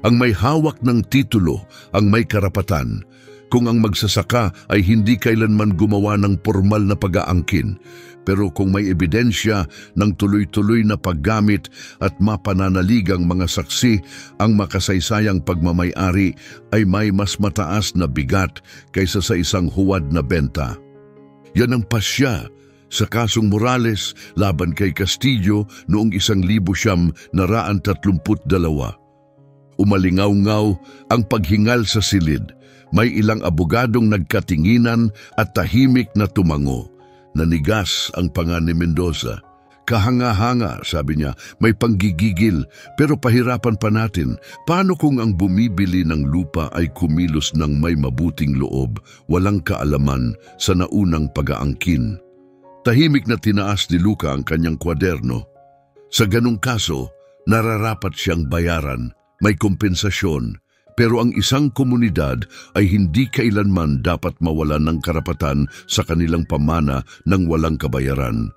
Ang may hawak ng titulo, ang may karapatan. Kung ang magsasaka ay hindi kailanman gumawa ng formal na pag-aangkin, pero kung may ebidensya ng tuloy-tuloy na paggamit at mapananaligang mga saksi, ang makasaysayang pagmamay-ari ay may mas mataas na bigat kaysa sa isang huwad na benta. Yan ang pasya sa kasong Morales laban kay Castillo noong 1932. Umalingaw-ngaw ang paghingal sa silid. May ilang abogadong nagkatinginan at tahimik na tumango. Nanigas ang panga ni Mendoza. Kahanga-hanga, sabi niya, may panggigigil, pero pahirapan pa natin. Paano kung ang bumibili ng lupa ay kumilos ng may mabuting loob, walang kaalaman sa naunang pag-aangkin? Tahimik na tinaas ni Luca ang kanyang kwaderno. Sa ganung kaso, nararapat siyang bayaran, may kompensasyon, pero ang isang komunidad ay hindi kailanman dapat mawalan ng karapatan sa kanilang pamana ng walang kabayaran.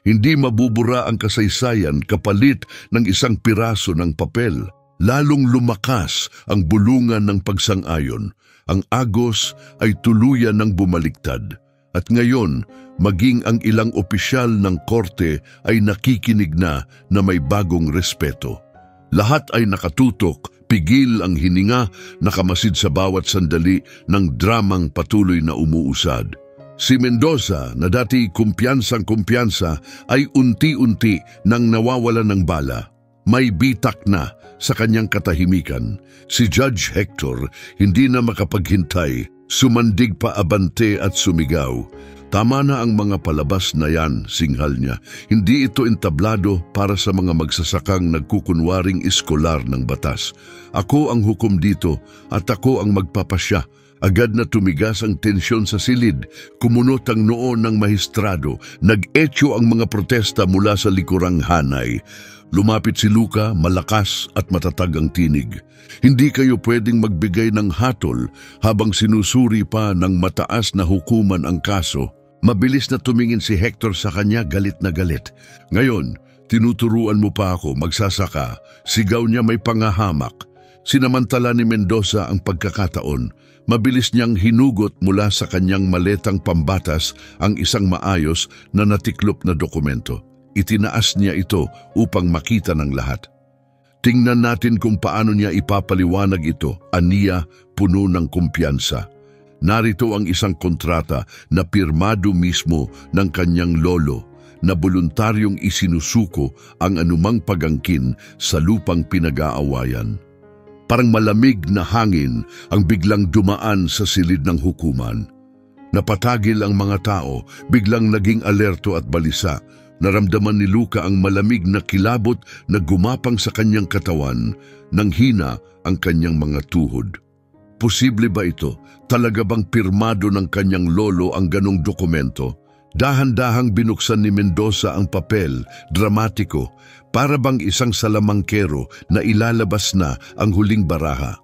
Hindi mabubura ang kasaysayan kapalit ng isang piraso ng papel. Lalong lumakas ang bulungan ng pagsang-ayon. Ang Agos ay tuluyan ng bumaliktad. At ngayon, maging ang ilang opisyal ng korte ay nakikinig na may bagong respeto. Lahat ay nakatutok, pigil ang hininga, nakamasid sa bawat sandali ng dramang patuloy na umuusad. Si Mendoza, na dati kumpiyansang-kumpiyansa, ay unti-unti nang nawawalan ng bala. May bitak na sa kanyang katahimikan. Si Judge Hector hindi na makapaghintay, sumandig pa abante at sumigaw. Tama na ang mga palabas na yan, singhal niya. Hindi ito entablado para sa mga magsasakang nagkukunwaring iskolar ng batas. Ako ang hukom dito at ako ang magpapasya. Agad na tumigas ang tensyon sa silid, kumunot ang noo ng mahistrado, nag-etyo ang mga protesta mula sa likurang hanay. Lumapit si Luca, malakas at matatag ang tinig. Hindi kayo pwedeng magbigay ng hatol habang sinusuri pa ng mataas na hukuman ang kaso. Mabilis na tumingin si Hector sa kanya, galit na galit. Ngayon, tinuturuan mo pa ako magsasaka. Sigaw niya may pangahamak. Sinamantala ni Mendoza ang pagkakataon. Mabilis niyang hinugot mula sa kanyang maletang pambatas ang isang maayos na natiklop na dokumento. Itinaas niya ito upang makita ng lahat. Tingnan natin kung paano niya ipapaliwanag ito, aniya, puno ng kumpiyansa. Narito ang isang kontrata na pirmado mismo ng kanyang lolo na voluntaryong isinusuko ang anumang pagangkin sa lupang pinag-aawayan. Parang malamig na hangin ang biglang dumaan sa silid ng hukuman. Napatagil ang mga tao, biglang naging alerto at balisa. Naramdaman ni Luca ang malamig na kilabot na gumapang sa kanyang katawan, nang hina ang kanyang mga tuhod. Posible ba ito? Talaga bang pirmado ng kanyang lolo ang ganong dokumento? Dahan-dahang binuksan ni Mendoza ang papel, dramatiko, para bang isang salamangkero na ilalabas na ang huling baraha.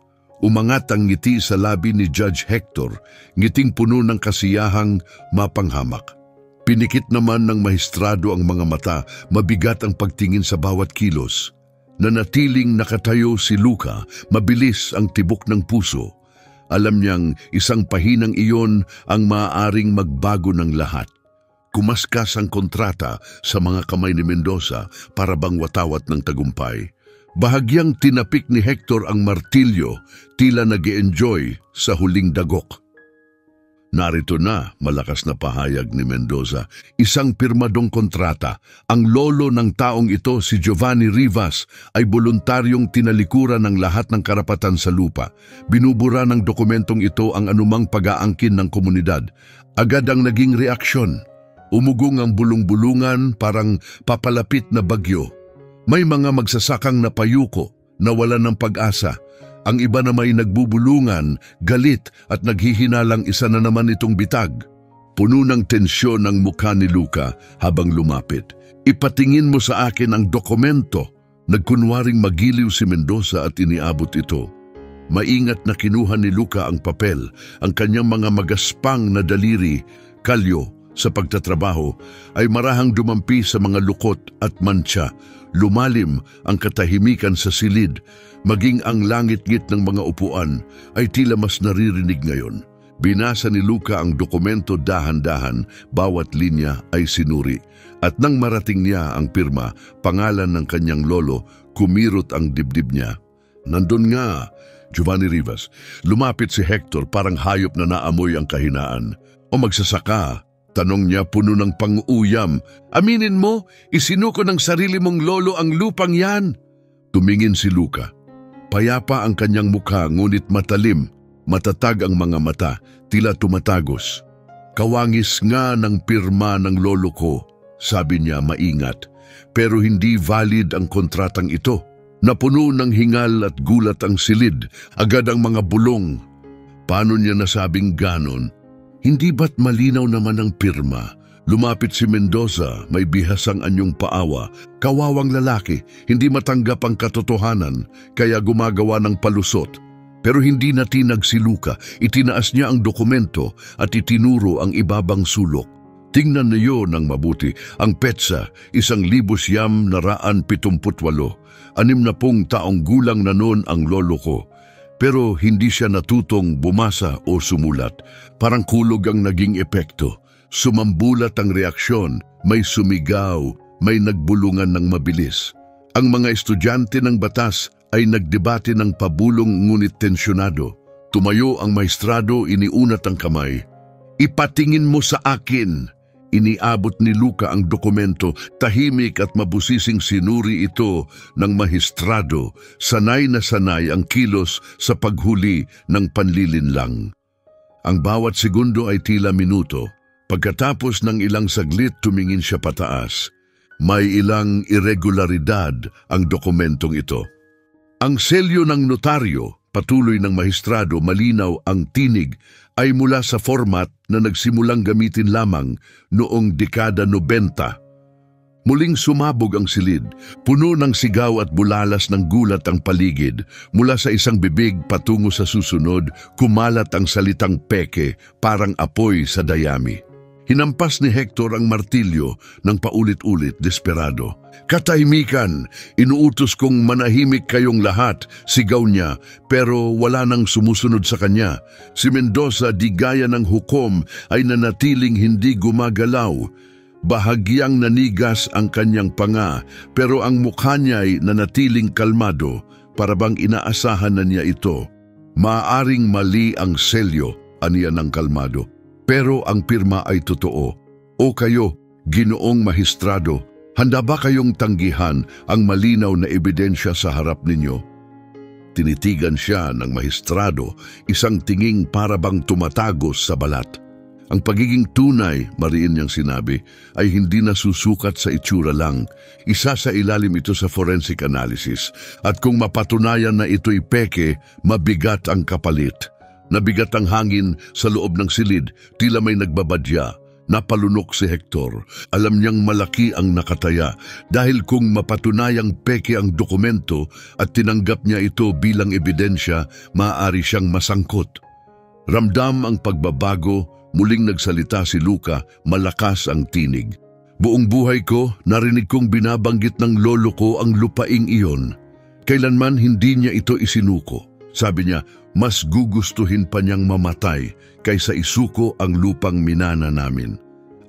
Umangat ang ngiti sa labi ni Judge Hector, ngiting puno ng kasiyahang mapanghamak. Pinikit naman ng mahistrado ang mga mata, mabigat ang pagtingin sa bawat kilos. Nanatiling nakatayo si Luca, mabilis ang tibok ng puso. Alam niyang isang pahinang iyon ang maaaring magbago ng lahat. Kumaskas ang kontrata sa mga kamay ni Mendoza para bang watawat ng tagumpay. Bahagyang tinapik ni Hector ang martilyo, tila nag-e-enjoy sa huling dagok. Narito na, malakas na pahayag ni Mendoza, isang pirmadong kontrata. Ang lolo ng taong ito, si Giovanni Rivas, ay voluntaryong tinalikuran ng lahat ng karapatan sa lupa. Binubura ng dokumentong ito ang anumang pag-aangkin ng komunidad. Agad ang naging reaksyon. Umugong ang bulong-bulungan, parang papalapit na bagyo. May mga magsasakang napayuko, nawalan ng pag-asa. Ang iba na may nagbubulungan, galit at naghihinalang isa na naman itong bitag. Puno ng tensyon ang mukha ni Luca habang lumapit. Ipatingin mo sa akin ang dokumento. Nagkunwaring magiliw si Mendoza at iniabot ito. Maingat na kinuha ni Luca ang papel, ang kanyang mga magaspang na daliri, kalyo, sa pagtatrabaho ay marahang dumampi sa mga lukot at mantsa. Lumalim ang katahimikan sa silid, maging ang langit-ngit ng mga upuan ay tila mas naririnig ngayon. Binasa ni Luca ang dokumento dahan-dahan, bawat linya ay sinuri. At nang marating niya ang pirma, pangalan ng kanyang lolo, kumirot ang dibdib niya. Nandun nga, Giovanni Rivas. Lumapit si Hector, parang hayop na naamoy ang kahinaan. O magsasaka, Tanong niya puno ng pang-uyam. Aminin mo, isinuko ng sarili mong lolo ang lupang yan. Tumingin si Luca. Payapa ang kanyang mukha ngunit matalim, matatag ang mga mata, tila tumatagos. Kawangis nga ng pirma ng lolo ko, sabi niya maingat. Pero hindi valid ang kontratang ito. Napuno ng hingal at gulat ang silid, agad ang mga bulong. Paano niya nasabing ganon? Hindi ba't malinaw naman ang pirma? Lumapit si Mendoza, may bihasang anyong paawa. Kawawang lalaki, hindi matanggap ang katotohanan, kaya gumagawa ng palusot. Pero hindi natinag si Luca, itinaas niya ang dokumento at itinuro ang ibabang sulok. Tingnan niyo ng mabuti, ang petsa, 1,978. 60 taong gulang na noon ang lolo ko. Pero hindi siya natutong bumasa o sumulat. Parang kulog ang naging epekto. Sumambulat ang reaksyon, may sumigaw, may nagbulungan ng mabilis. Ang mga estudyante ng batas ay nagdebate ng pabulong ngunit tensyonado. Tumayo ang maestrado, iniunat ang kamay. Ipatingin mo sa akin! Iniabot ni Luca ang dokumento, tahimik at mabusising sinuri ito ng maestrado, sanay na sanay ang kilos sa paghuli ng panlilinlang. Ang bawat segundo ay tila minuto. Pagkatapos ng ilang saglit, tumingin siya pataas. May ilang irregularidad ang dokumentong ito. Ang selyo ng notaryo, patuloy ng maestrado, malinaw ang tinig, ay mula sa format na nagsimulang gamitin lamang noong dekada 90. Muling sumabog ang silid, puno ng sigaw at bulalas ng gulat ang paligid. Mula sa isang bibig patungo sa susunod, kumalat ang salitang peke, parang apoy sa dayami. Hinampas ni Hector ang martilyo ng paulit-ulit, desperado. Katahimikan! Inuutos kong manahimik kayong lahat, sigaw niya, pero wala nang sumusunod sa kanya. Si Mendoza, di gaya ng hukom, ay nanatiling hindi gumagalaw. Bahagyang nanigas ang kanyang panga, pero ang mukha niya ay nanatiling kalmado, para bang inaasahan na niya ito. Maaring mali ang selyo, aniya ng kalmado. Pero ang pirma ay totoo. O kayo, ginoong maestrado, handa ba kayong tanggihan ang malinaw na ebidensya sa harap ninyo? Tinitigan siya ng maestrado, isang tinging para bang tumatagos sa balat. Ang pagiging tunay, mariin niyang sinabi, ay hindi nasusukat sa itsura lang. Isa sa ilalim ito sa forensic analysis. At kung mapatunayan na ito'y peke, mabigat ang kapalit. Nabigat ang hangin sa loob ng silid, tila may nagbabadya. Napalunok si Hector. Alam niyang malaki ang nakataya dahil kung mapatunayang peke ang dokumento at tinanggap niya ito bilang ebidensya, maaari siyang masangkot. Ramdam ang pagbabago, muling nagsalita si Luca, malakas ang tinig. Buong buhay ko, narinig kong binabanggit ng lolo ko ang lupaing iyon. Kailanman hindi niya ito isinuko. Sabi niya, mas gugustuhin pa niyang mamatay kaysa isuko ang lupang minana namin.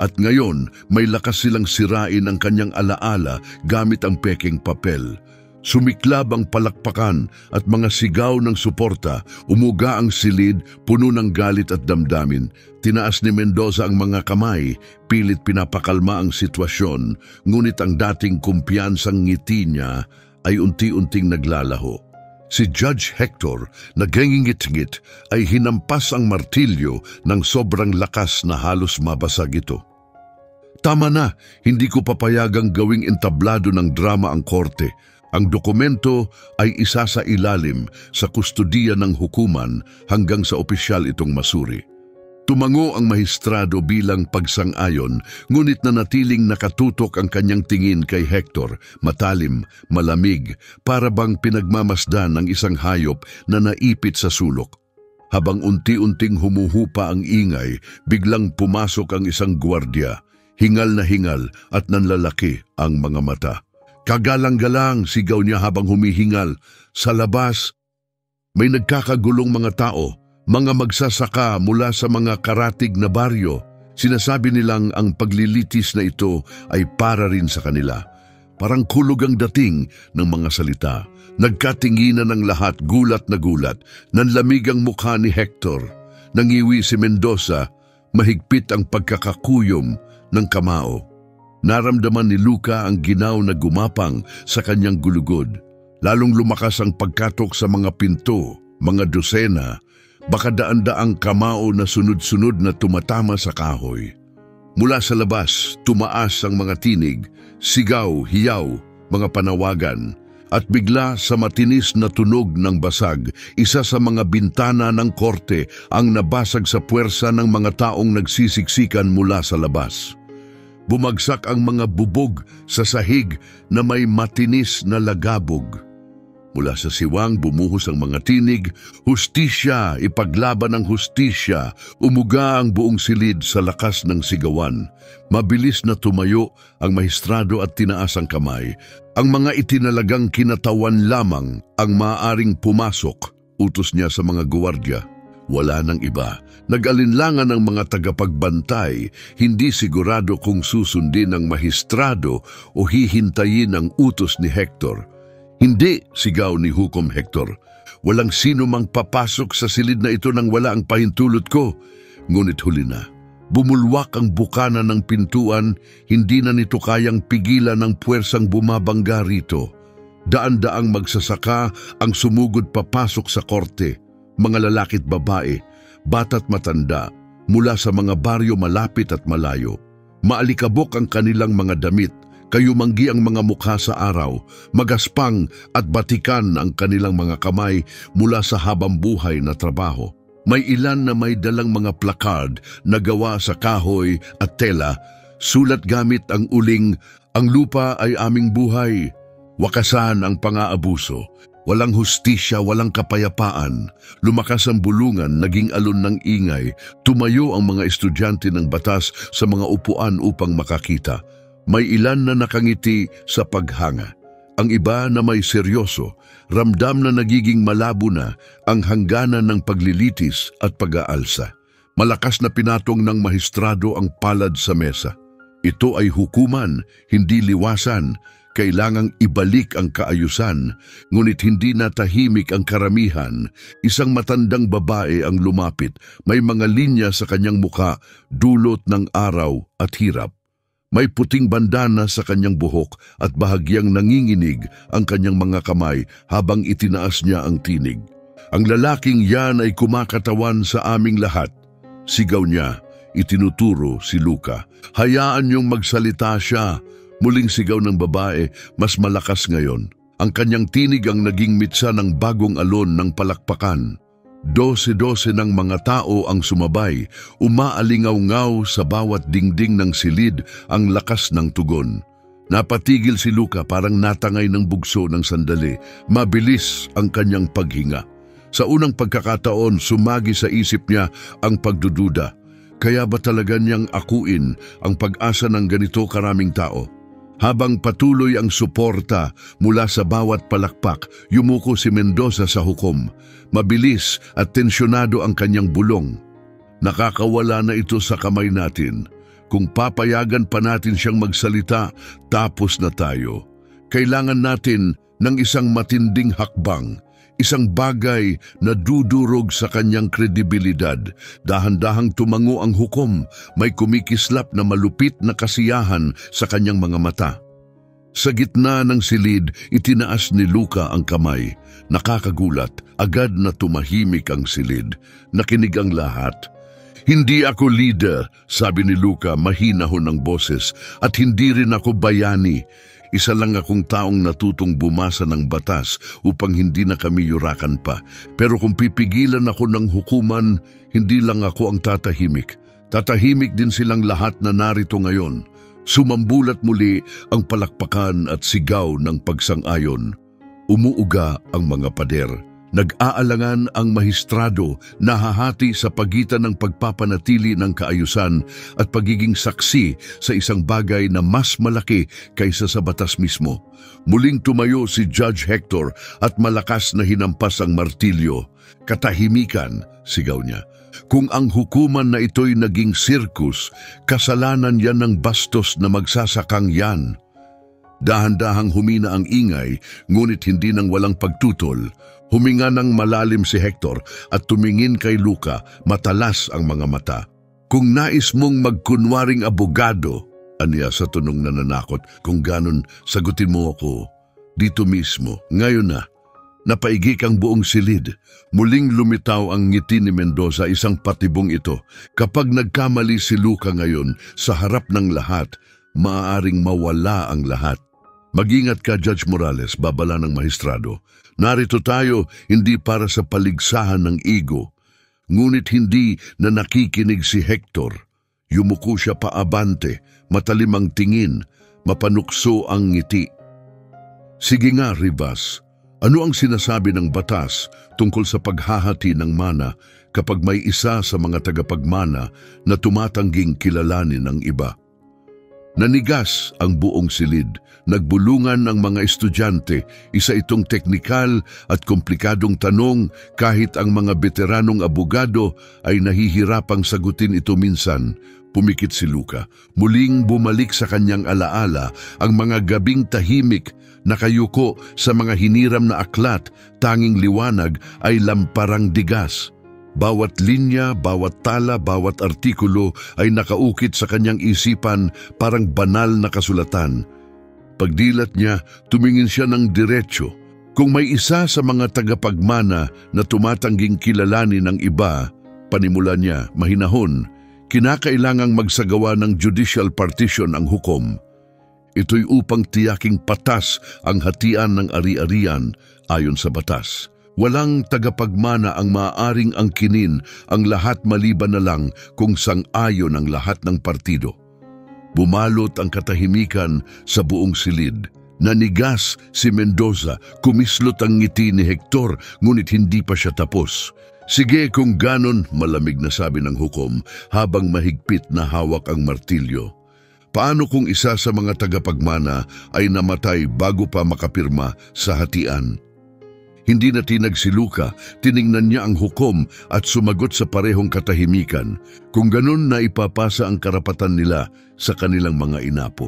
At ngayon, may lakas silang sirain ang kanyang alaala gamit ang pekeng papel. Sumiklab ang palakpakan at mga sigaw ng suporta, umuga ang silid, puno ng galit at damdamin. Tinaas ni Mendoza ang mga kamay, pilit pinapakalma ang sitwasyon, ngunit ang dating kumpiyansang ngiti niya ay unti-unting naglalaho. Si Judge Hector, na gengingit-ngit, ay hinampas ang martilyo ng sobrang lakas na halos mabasag ito. Tama na, hindi ko papayagang gawing entablado ng drama ang korte. Ang dokumento ay isa sa ilalim sa kustudiya ng hukuman hanggang sa opisyal itong masuri. Tumango ang maestrado bilang pagsang-ayon, ngunit nanatiling nakatutok ang kanyang tingin kay Hector, matalim, malamig, para bang pinagmamasdan ng isang hayop na naipit sa sulok. Habang unti-unting humuhupa ang ingay, biglang pumasok ang isang gwardiya. Hingal na hingal at nanlalaki ang mga mata. Kagalang-galang, sigaw niya habang humihingal. Sa labas, may nagkakagulong mga tao. Mga magsasaka mula sa mga karatig na baryo. Sinasabi nilang ang paglilitis na ito ay para rin sa kanila. Parang kulog ang dating ng mga salita. Nagkatinginan ng lahat, gulat na gulat. Nanlamig ang mukha ni Hector. Nangiwi si Mendoza. Mahigpit ang pagkakakuyom ng kamao. Naramdaman ni Luca ang ginaw na gumapang sa kanyang gulugod. Lalong lumakas ang pagkatok sa mga pinto, mga dosena, baka daan-daang kamao na sunod-sunod na tumatama sa kahoy. Mula sa labas, tumaas ang mga tinig, sigaw, hiyaw, mga panawagan, at bigla sa matinis na tunog ng basag, isa sa mga bintana ng korte ang nabasag sa puwersa ng mga taong nagsisiksikan mula sa labas. Bumagsak ang mga bubog sa sahig na may matinis na lagabog. Mula sa siwang bumuhos ang mga tinig, hustisya, ipaglaban ang hustisya, umuga ang buong silid sa lakas ng sigawan. Mabilis na tumayo ang maestrado at tinaas ang kamay. Ang mga itinalagang kinatawan lamang ang maaaring pumasok, utos niya sa mga guwardiya. Wala nang iba. Nag-alinlangan ang mga tagapagbantay, hindi sigurado kung susundin ng maestrado o hihintayin ang utos ni Hector. Hindi, sigaw ni Hukom Hector. Walang sino mang papasok sa silid na ito nang wala ang pahintulot ko. Ngunit huli na. Bumulwak ang bukana ng pintuan, hindi na nito kayang pigilan ng puwersang bumabangga rito. Daan-daang magsasaka ang sumugod papasok sa korte. Mga lalaki't babae, bata't matanda, mula sa mga baryo malapit at malayo. Maalikabok ang kanilang mga damit, kayumanggi ang mga mukha sa araw, magaspang at batikan ang kanilang mga kamay mula sa habambuhay na trabaho. May ilan na may dalang mga placard na gawa sa kahoy at tela, sulat gamit ang uling, "Ang lupa ay aming buhay." Wakasan ang pang-aabuso. Walang hustisya, walang kapayapaan. Lumakas ang bulungan, naging alon ng ingay. Tumayo ang mga estudyante ng batas sa mga upuan upang makakita. May ilan na nakangiti sa paghanga. Ang iba na may seryoso, ramdam na nagiging malabo na ang hangganan ng paglilitis at pag-aalsa. Malakas na pinatong ng maestrado ang palad sa mesa. Ito ay hukuman, hindi liwasan. Kailangang ibalik ang kaayusan, ngunit hindi natahimik ang karamihan. Isang matandang babae ang lumapit, may mga linya sa kanyang muka, dulot ng araw at hirap. May puting bandana sa kanyang buhok at bahagyang nanginginig ang kanyang mga kamay habang itinaas niya ang tinig. "Ang lalaking yan ay kumakatawan sa aming lahat," sigaw niya. Itinuturo si Luca. "Hayaan niyong magsalita siya." Muling sigaw ng babae, mas malakas ngayon. Ang kanyang tinig ang naging mitsa ng bagong alon ng palakpakan. 12 ng mga tao ang sumabay, umaalingaw-ngaw sa bawat dingding ng silid ang lakas ng tugon. Napatigil si Luca, parang natangay ng bugso ng sandali. Mabilis ang kanyang paghinga. Sa unang pagkakataon, sumagi sa isip niya ang pagdududa. Kaya ba talaga niyang akuin ang pag-asa ng ganito karaming tao? Habang patuloy ang suporta mula sa bawat palakpak, yumuko si Mendoza sa hukom. Mabilis at tensyonado ang kanyang bulong. "Nakakawala na ito sa kamay natin. Kung papayagan pa natin siyang magsalita, tapos na tayo. Kailangan natin ng isang matinding hakbang. Isang bagay na dudurog sa kanyang kredibilidad." Dahan-dahang tumango ang hukom, may kumikislap na malupit na kasiyahan sa kanyang mga mata. Sa gitna ng silid, itinaas ni Luca ang kamay. Nakakagulat, agad na tumahimik ang silid. Nakinig ang lahat. "Hindi ako leader," sabi ni Luca, mahinahon ang boses, "at hindi rin ako bayani. Isa lang akong taong natutong bumasa ng batas upang hindi na kami yurakan pa. Pero kung pipigilan ako ng hukuman, hindi lang ako ang tatahimik. Tatahimik din silang lahat na narito ngayon." Sumambulat muli ang palakpakan at sigaw ng pagsang-ayon. Umuuga ang mga pader. Nag-aalangan ang maestrado, nahahati sa pagitan ng pagpapanatili ng kaayusan at pagiging saksi sa isang bagay na mas malaki kaysa sa batas mismo. Muling tumayo si Judge Hector at malakas na hinampas ang martilyo. "Katahimikan," sigaw niya. "Kung ang hukuman na ito'y naging sirkus, kasalanan yan ng bastos na magsasakang yan." Dahan-dahang humina ang ingay, ngunit hindi nang walang pagtutol. Huminga ng malalim si Hector at tumingin kay Luca, matalas ang mga mata. Kung nais mong magkunwaring abogado, aniya sa tunong nananakot, kung ganon, sagutin mo ako dito mismo, ngayon na. Napaigik ang buong silid. Muling lumitaw ang ngiti ni Mendoza, isang patibong ito. Kapag nagkamali si Luca ngayon sa harap ng lahat, maaaring mawala ang lahat. Mag-ingat ka, Judge Morales, babala ng maestrado. Narito tayo hindi para sa paligsahan ng ego. Ngunit hindi na nakikinig si Hector. Yumuko siya paabante, matalim ang tingin, mapanukso ang ngiti. Sige nga, Rivas, ano ang sinasabi ng batas tungkol sa paghahati ng mana kapag may isa sa mga tagapagmana na tumatangging kilalanin ng iba? Nanigas ang buong silid, nagbulungan ng mga estudyante, isa itong teknikal at komplikadong tanong kahit ang mga veteranong abogado ay nahihirapang sagutin ito minsan. Pumikit si Luca. Muling bumalik sa kanyang alaala ang mga gabing tahimik, nakayuko sa mga hiniram na aklat, tanging liwanag ay lamparang digas. Bawat linya, bawat tala, bawat artikulo ay nakaukit sa kanyang isipan parang banal na kasulatan. Pagdilat niya, tumingin siya ng diretsyo. Kung may isa sa mga tagapagmana na tumatangging kilalanin ng iba, panimula niya, mahinahon, kinakailangang magsagawa ng judicial partition ang hukom. Ito'y upang tiyaking patas ang hatian ng ari-arian ayon sa batas. Walang tagapagmana ang maaaring angkinin ang lahat maliban na lang kung sang-ayon ang lahat ng partido. Bumalot ang katahimikan sa buong silid. Nanigas si Mendoza, kumislot ang ngiti ni Hector, ngunit hindi pa siya tapos. Sige kung ganon, malamig na sabi ng hukom habang mahigpit na hawak ang martilyo. Paano kung isa sa mga tagapagmana ay namatay bago pa makapirma sa hatian? Hindi na tinag si Luca, tiningnan niya ang hukom at sumagot sa parehong katahimikan. Kung ganon na ipapasa ang karapatan nila sa kanilang mga inapo.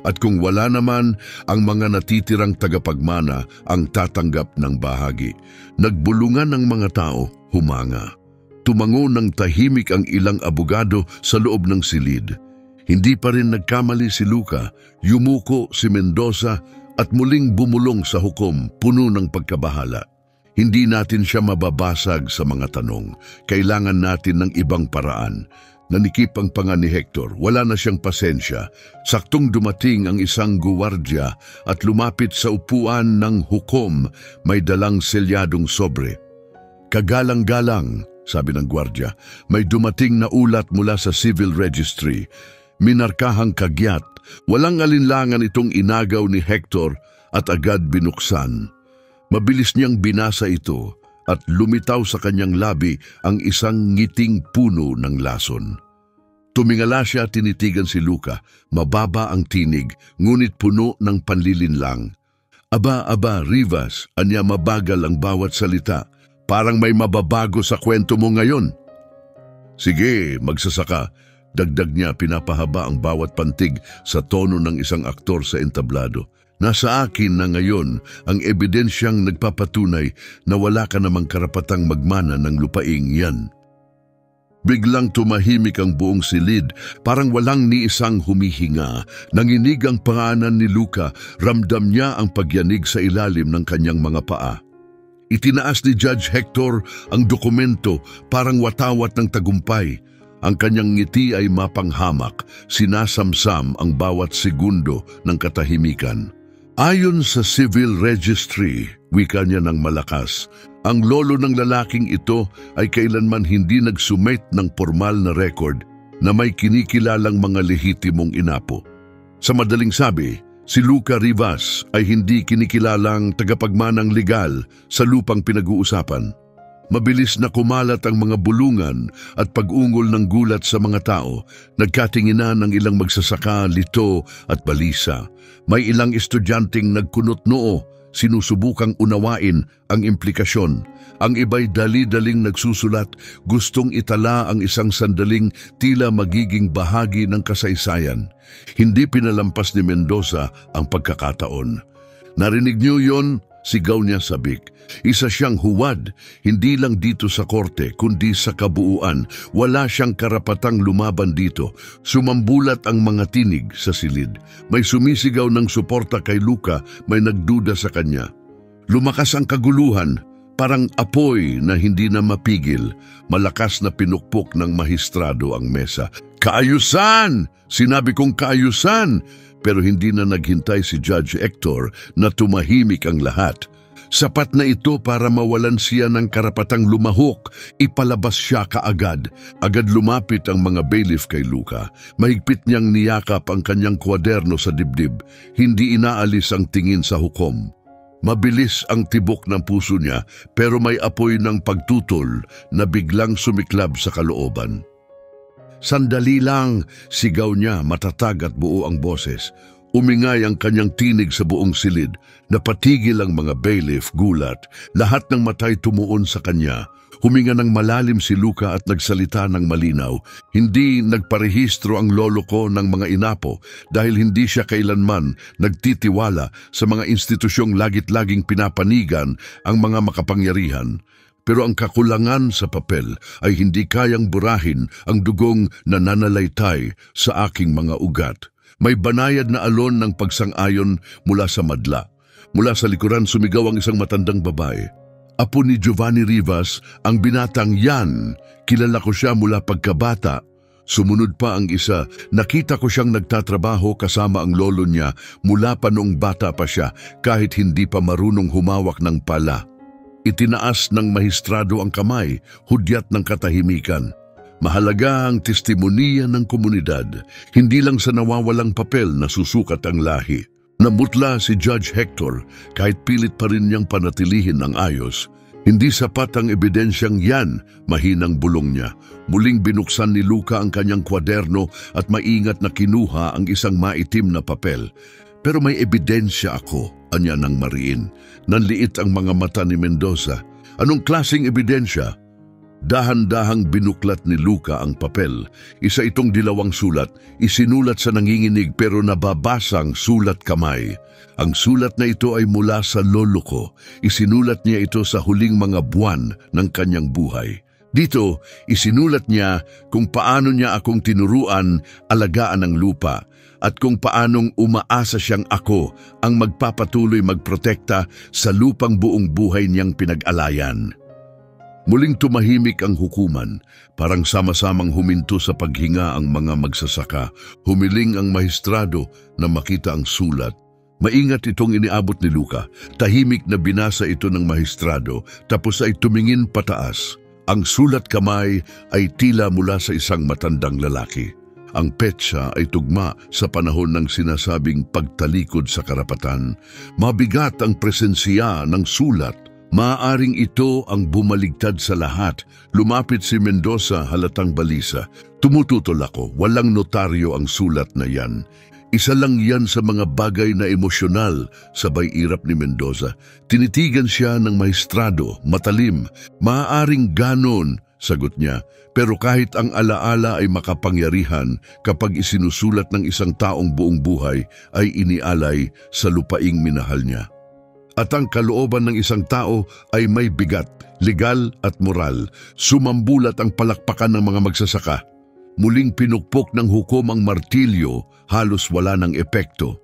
At kung wala naman, ang mga natitirang tagapagmana ang tatanggap ng bahagi. Nagbulungan ng mga tao, humanga. Tumango ng tahimik ang ilang abogado sa loob ng silid. Hindi pa rin nagkamali si Luca, yumuko si Mendoza at muling bumulong sa hukom, puno ng pagkabahala. Hindi natin siya mababasag sa mga tanong. Kailangan natin ng ibang paraan. Nanikip ang panga ni Hector. Wala na siyang pasensya. Saktong dumating ang isang guwardya at lumapit sa upuan ng hukom, may dalang selyadong sobre. Kagalang-galang, sabi ng gwardya, may dumating na ulat mula sa civil registry. Minarkahang kagyat. Walang alinlangan itong inagaw ni Hector at agad binuksan. Mabilis niyang binasa ito at lumitaw sa kanyang labi ang isang ngiting puno ng lason. Tumingala siya, tinitigan si Luca. Mababa ang tinig, ngunit puno ng panlilinlang. Aba, Rivas, anya mabagal ang bawat salita. Parang may mababago sa kwento mo ngayon. Sige, magsasaka. Dagdag niya, pinapahaba ang bawat pantig sa tono ng isang aktor sa entablado. Nasa akin na ngayon ang ebidensyang nagpapatunay na wala ka namang karapatang magmana ng lupaing yan. Biglang tumahimik ang buong silid, parang walang ni isang humihinga. Nanginig ang panganan ni Luca, ramdam niya ang pagyanig sa ilalim ng kanyang mga paa. Itinaas ni Judge Hector ang dokumento, parang watawat ng tagumpay. Ang kanyang ngiti ay mapanghamak, sinasamsam ang bawat segundo ng katahimikan. Ayon sa civil registry, wika niya ng malakas, ang lolo ng lalaking ito ay kailanman hindi nagsumite ng formal na record na may kinikilalang mga lehitimong inapo. Sa madaling sabi, si Luca Rivas ay hindi kinikilalang tagapagmanang legal sa lupang pinag-uusapan. Mabilis na kumalat ang mga bulungan at pag-ungol ng gulat sa mga tao. Nagkatinginan ang ilang magsasaka, lito at balisa. May ilang estudyanteng nagkunot noo, sinusubukang unawain ang implikasyon. Ang iba'y dali-daling nagsusulat, gustong itala ang isang sandaling tila magiging bahagi ng kasaysayan. Hindi pinalampas ni Mendoza ang pagkakataon. Narinig niyo yon? sigaw niya sabik. Isa siyang huwad, hindi lang dito sa korte, kundi sa kabuuan. Wala siyang karapatang lumaban dito. Sumambulat ang mga tinig sa silid. May sumisigaw ng suporta kay Luca, may nagduda sa kanya. Lumakas ang kaguluhan, parang apoy na hindi na mapigil. Malakas na pinukpok ng mahistrado ang mesa. Kaayusan! Sinabi kong kaayusan! Pero hindi na naghintay si Judge Hector na tumahimik ang lahat. Sapat na ito para mawalan siya ng karapatang lumahok. Ipalabas siya kaagad. Agad lumapit ang mga bailiff kay Luca. Mahigpit niyang niyakap ang kanyang kwaderno sa dibdib. Hindi inaalis ang tingin sa hukom. Mabilis ang tibok ng puso niya, pero may apoy ng pagtutol na biglang sumiklab sa kalooban. Sandali lang, sigaw niya, matatag at buo ang boses. Umingay ang kanyang tinig sa buong silid. Napatigil ang mga bailiff, gulat. Lahat ng matay tumuon sa kanya. Huminga ng malalim si Luca at nagsalita ng malinaw. Hindi nagparehistro ang lolo ko ng mga inapo dahil hindi siya kailanman nagtitiwala sa mga institusyong lagit-laging pinapanigan ang mga makapangyarihan. Pero ang kakulangan sa papel ay hindi kayang burahin ang dugong nananalaytay sa aking mga ugat. May banayad na alon ng pagsang-ayon mula sa madla. Mula sa likuran sumigaw ang isang matandang babae. Apo ni Giovanni Rivas, ang binatang yan. Kilala ko siya mula pagkabata. Sumunod pa ang isa. Nakita ko siyang nagtatrabaho kasama ang lolo niya mula pa noong bata pa siya kahit hindi pa marunong humawak ng pala. Itinaas ng mahistrado ang kamay, hudyat ng katahimikan. Mahalaga ang testimonya ng komunidad, hindi lang sa nawawalang papel na susukat ang lahi. Namutla si Judge Hector kahit pilit pa rin niyang panatilihin ang ayos. Hindi sapat ang ebidensyang yan, mahinang bulong niya. Muling binuksan ni Luca ang kanyang kwaderno at maingat na kinuha ang isang maitim na papel. Pero may ebidensya ako, anya ng mariin. Nanliit ang mga mata ni Mendoza. Anong klaseng ebidensya? Dahan-dahang binuklat ni Luca ang papel. Isa itong dilawang sulat, isinulat sa nanginginig pero nababasang sulat kamay. Ang sulat na ito ay mula sa lolo ko. Isinulat niya ito sa huling mga buwan ng kanyang buhay. Dito, isinulat niya kung paano niya akong tinuruan alagaan ang lupa at kung paanong umaasa siyang ako ang magpapatuloy magprotekta sa lupang buong buhay niyang pinag-alayan. Muling tumahimik ang hukuman, parang sama-samang huminto sa paghinga ang mga magsasaka. Humiling ang mahistrado na makita ang sulat. Maingat itong iniabot ni Luca. Tahimik na binasa ito ng mahistrado, tapos ay tumingin pataas. Ang sulat kamay ay tila mula sa isang matandang lalaki. Ang petsa ay tugma sa panahon ng sinasabing pagtalikod sa karapatan. Mabigat ang presensya ng sulat. Maaaring ito ang bumaligtad sa lahat. Lumapit si Mendoza, halatang balisa. Tumututol ako, walang notaryo ang sulat na yan. Isa lang yan sa mga bagay na emosyonal, sabay irap ni Mendoza. Tinitigan siya ng mahistrado, matalim. Maaaring ganon, sagot niya. Pero kahit ang alaala ay makapangyarihan, kapag isinusulat ng isang taong buong buhay, ay inialay sa lupaing minahal niya. At ang kalooban ng isang tao ay may bigat, legal at moral. Sumambulat ang palakpakan ng mga magsasaka. Muling pinukpok ng hukom ang martilyo, halos wala ng epekto.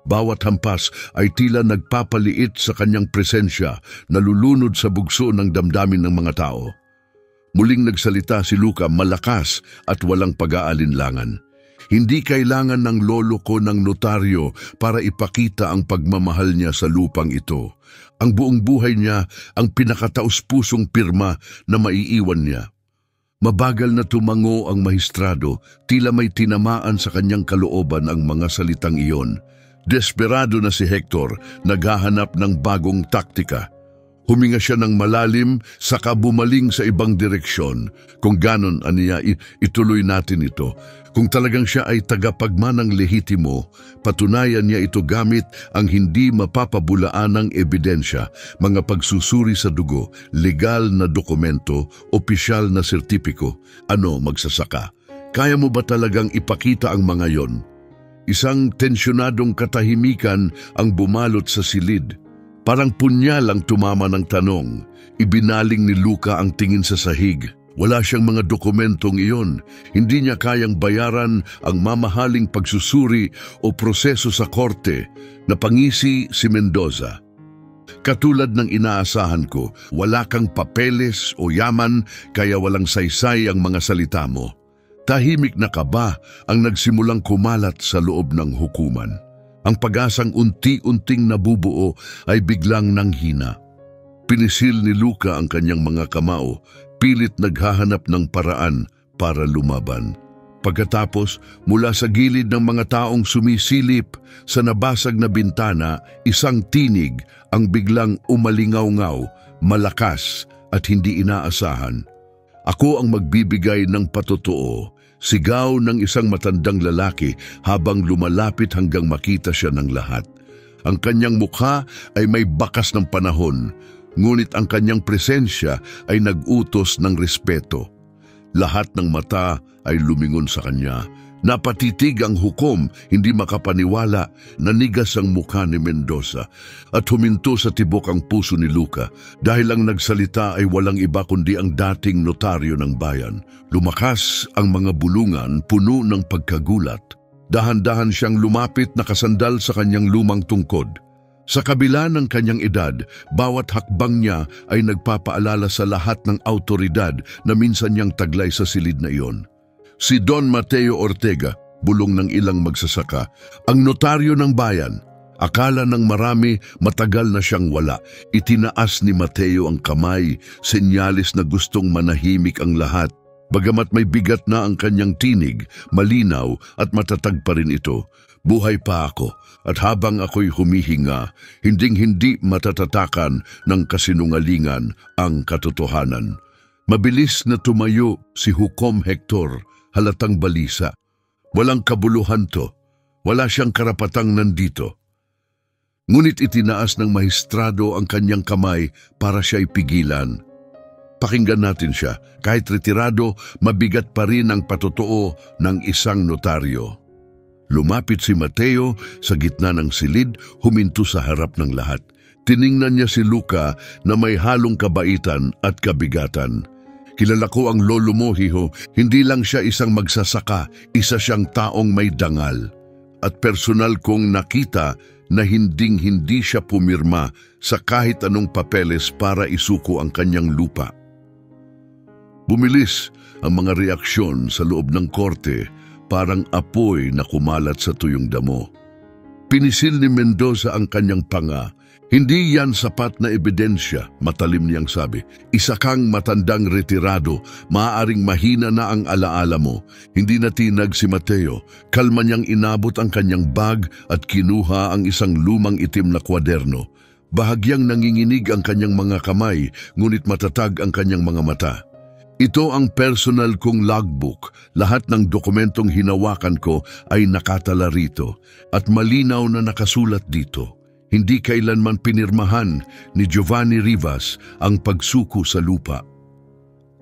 Bawat hampas ay tila nagpapaliit sa kanyang presensya, nalulunod sa bugso ng damdamin ng mga tao. Muling nagsalita si Luca, malakas at walang pag-aalinlangan. Hindi kailangan ng lolo ko ng notaryo para ipakita ang pagmamahal niya sa lupang ito. Ang buong buhay niya ang pinakataus-pusong pirma na maiiwan niya. Mabagal na tumango ang mahistrado, tila may tinamaan sa kanyang kalooban ang mga salitang iyon. Desperado na si Hector, naghahanap ng bagong taktika. Huminga siya ng malalim, saka bumaling sa ibang direksyon. Kung ganon, aniya, ituloy natin ito. Kung talagang siya ay tagapagmanang lehitimo, patunayan niya ito gamit ang hindi mapapabulaan ng ebidensya, mga pagsusuri sa dugo, legal na dokumento, opisyal na sertipiko. Ano, magsasaka? Kaya mo ba talagang ipakita ang mga yon? Isang tensyonadong katahimikan ang bumalot sa silid. Parang punyal ang tumama ng tanong. Ibinaling ni Luca ang tingin sa sahig. Wala siyang mga dokumentong iyon. Hindi niya kayang bayaran ang mamahaling pagsusuri o proseso sa korte na pangisi si Mendoza. Katulad ng inaasahan ko, wala kang papeles o yaman kaya walang saysay ang mga salita mo. Tahimik na kaba ang nagsimulang kumalat sa loob ng hukuman. Ang pag-asang unti-unting nabubuo ay biglang nanghina. Pinisil ni Luca ang kanyang mga kamao, pilit naghahanap ng paraan para lumaban. Pagkatapos, mula sa gilid ng mga taong sumisilip sa nabasag na bintana, isang tinig ang biglang umalingaw-ngaw, malakas at hindi inaasahan. Ako ang magbibigay ng patotoo. Sigaw ng isang matandang lalaki habang lumalapit hanggang makita siya ng lahat. Ang kanyang mukha ay may bakas ng panahon, ngunit ang kanyang presensya ay nag-utos ng respeto. Lahat ng mata ay lumingon sa kanya. Napatitig ang hukom, hindi makapaniwala, nanigas ang mukha ni Mendoza at huminto sa tibok ang puso ni Luca dahil ang nagsalita ay walang iba kundi ang dating notaryo ng bayan. Lumakas ang mga bulungan puno ng pagkagulat. Dahan-dahan siyang lumapit nakasandal sa kanyang lumang tungkod. Sa kabila ng kanyang edad, bawat hakbang niya ay nagpapaalala sa lahat ng autoridad na minsan niyang taglay sa silid na iyon. Si Don Mateo Ortega, bulong ng ilang magsasaka, ang notaryo ng bayan. Akala ng marami matagal na siyang wala. Itinaas ni Mateo ang kamay, senyalis na gustong manahimik ang lahat. Bagamat may bigat na ang kanyang tinig, malinaw at matatag pa rin ito. Buhay pa ako at habang ako'y humihinga, hinding-hindi matatatakan ng kasinungalingan ang katotohanan. Mabilis na tumayo si Hukom Hector, halatang balisa. Walang kabuluhan to. Wala siyang karapatang nandito. Ngunit itinaas ng mahistrado ang kanyang kamay para siya'y pigilan. Pakinggan natin siya. Kahit retirado, mabigat pa rin ang patotoo ng isang notaryo. Lumapit si Mateo sa gitna ng silid, huminto sa harap ng lahat. Tiningnan niya si Luca na may halong kabaitan at kabigatan. Kilala ko ang lolo mo, hiho. Hindi lang siya isang magsasaka, isa siyang taong may dangal. At personal kong nakita na hinding-hindi siya pumirma sa kahit anong papeles para isuko ang kanyang lupa. Bumilis ang mga reaksyon sa loob ng korte, parang apoy na kumalat sa tuyong damo. Pinisil ni Mendoza ang kanyang panga. Hindi yan sapat na ebidensya, matalim niyang sabi. Isa kang matandang retirado, maaaring mahina na ang alaala mo. Hindi natinag si Mateo. Kalma niyang inabot ang kanyang bag at kinuha ang isang lumang itim na kwaderno. Bahagyang nanginginig ang kanyang mga kamay, ngunit matatag ang kanyang mga mata. Ito ang personal kong logbook. Lahat ng dokumentong hinawakan ko ay nakatala rito at malinaw na nakasulat dito. Hindi kailanman pinirmahan ni Giovanni Rivas ang pagsuko sa lupa.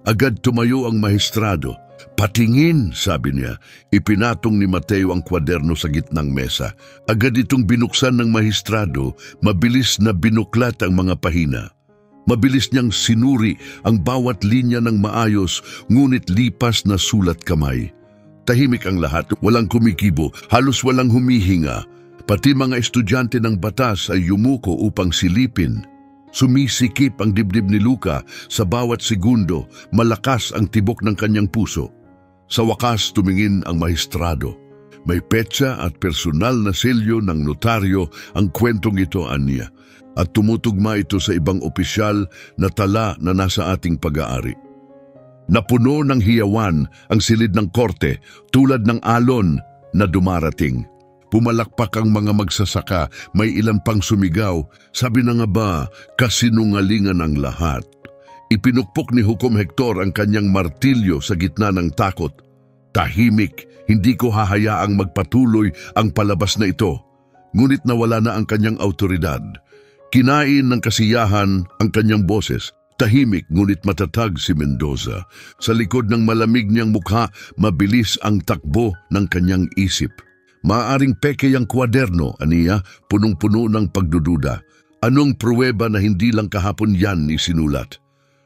Agad tumayo ang mahistrado. Patingin, sabi niya. Ipinatong ni Mateo ang kwaderno sa gitnang mesa. Agad itong binuksan ng mahistrado, mabilis na binuklat ang mga pahina. Mabilis niyang sinuri ang bawat linya ng maayos, ngunit lipas na sulat kamay. Tahimik ang lahat, walang kumikibo, halos walang humihinga. Pati mga estudyante ng batas ay yumuko upang silipin. Sumisikip ang dibdib ni Luca sa bawat segundo, malakas ang tibok ng kanyang puso. Sa wakas tumingin ang mahistrado. May petsa at personal na selyo ng notaryo ang kwentong ito, aniya. At tumutugma ito sa ibang opisyal na tala na nasa ating pag-aari. Napuno ng hiyawan ang silid ng korte tulad ng alon na dumarating. Pumalakpak ang mga magsasaka, may ilan pang sumigaw. Sabi na nga ba, kasinungalingan ang lahat. Ipinukpok ni Hukom Hector ang kanyang martilyo sa gitna ng takot. Tahimik, hindi ko hahayaang magpatuloy ang palabas na ito. Ngunit nawala na ang kanyang autoridad. Kinain ng kasiyahan ang kanyang boses. Tahimik ngunit matatag si Mendoza. Sa likod ng malamig niyang mukha, mabilis ang takbo ng kanyang isip. Maaaring peke ang kwaderno, aniya, punong-puno ng pagdududa. Anong pruweba na hindi lang kahapon yan isinulat?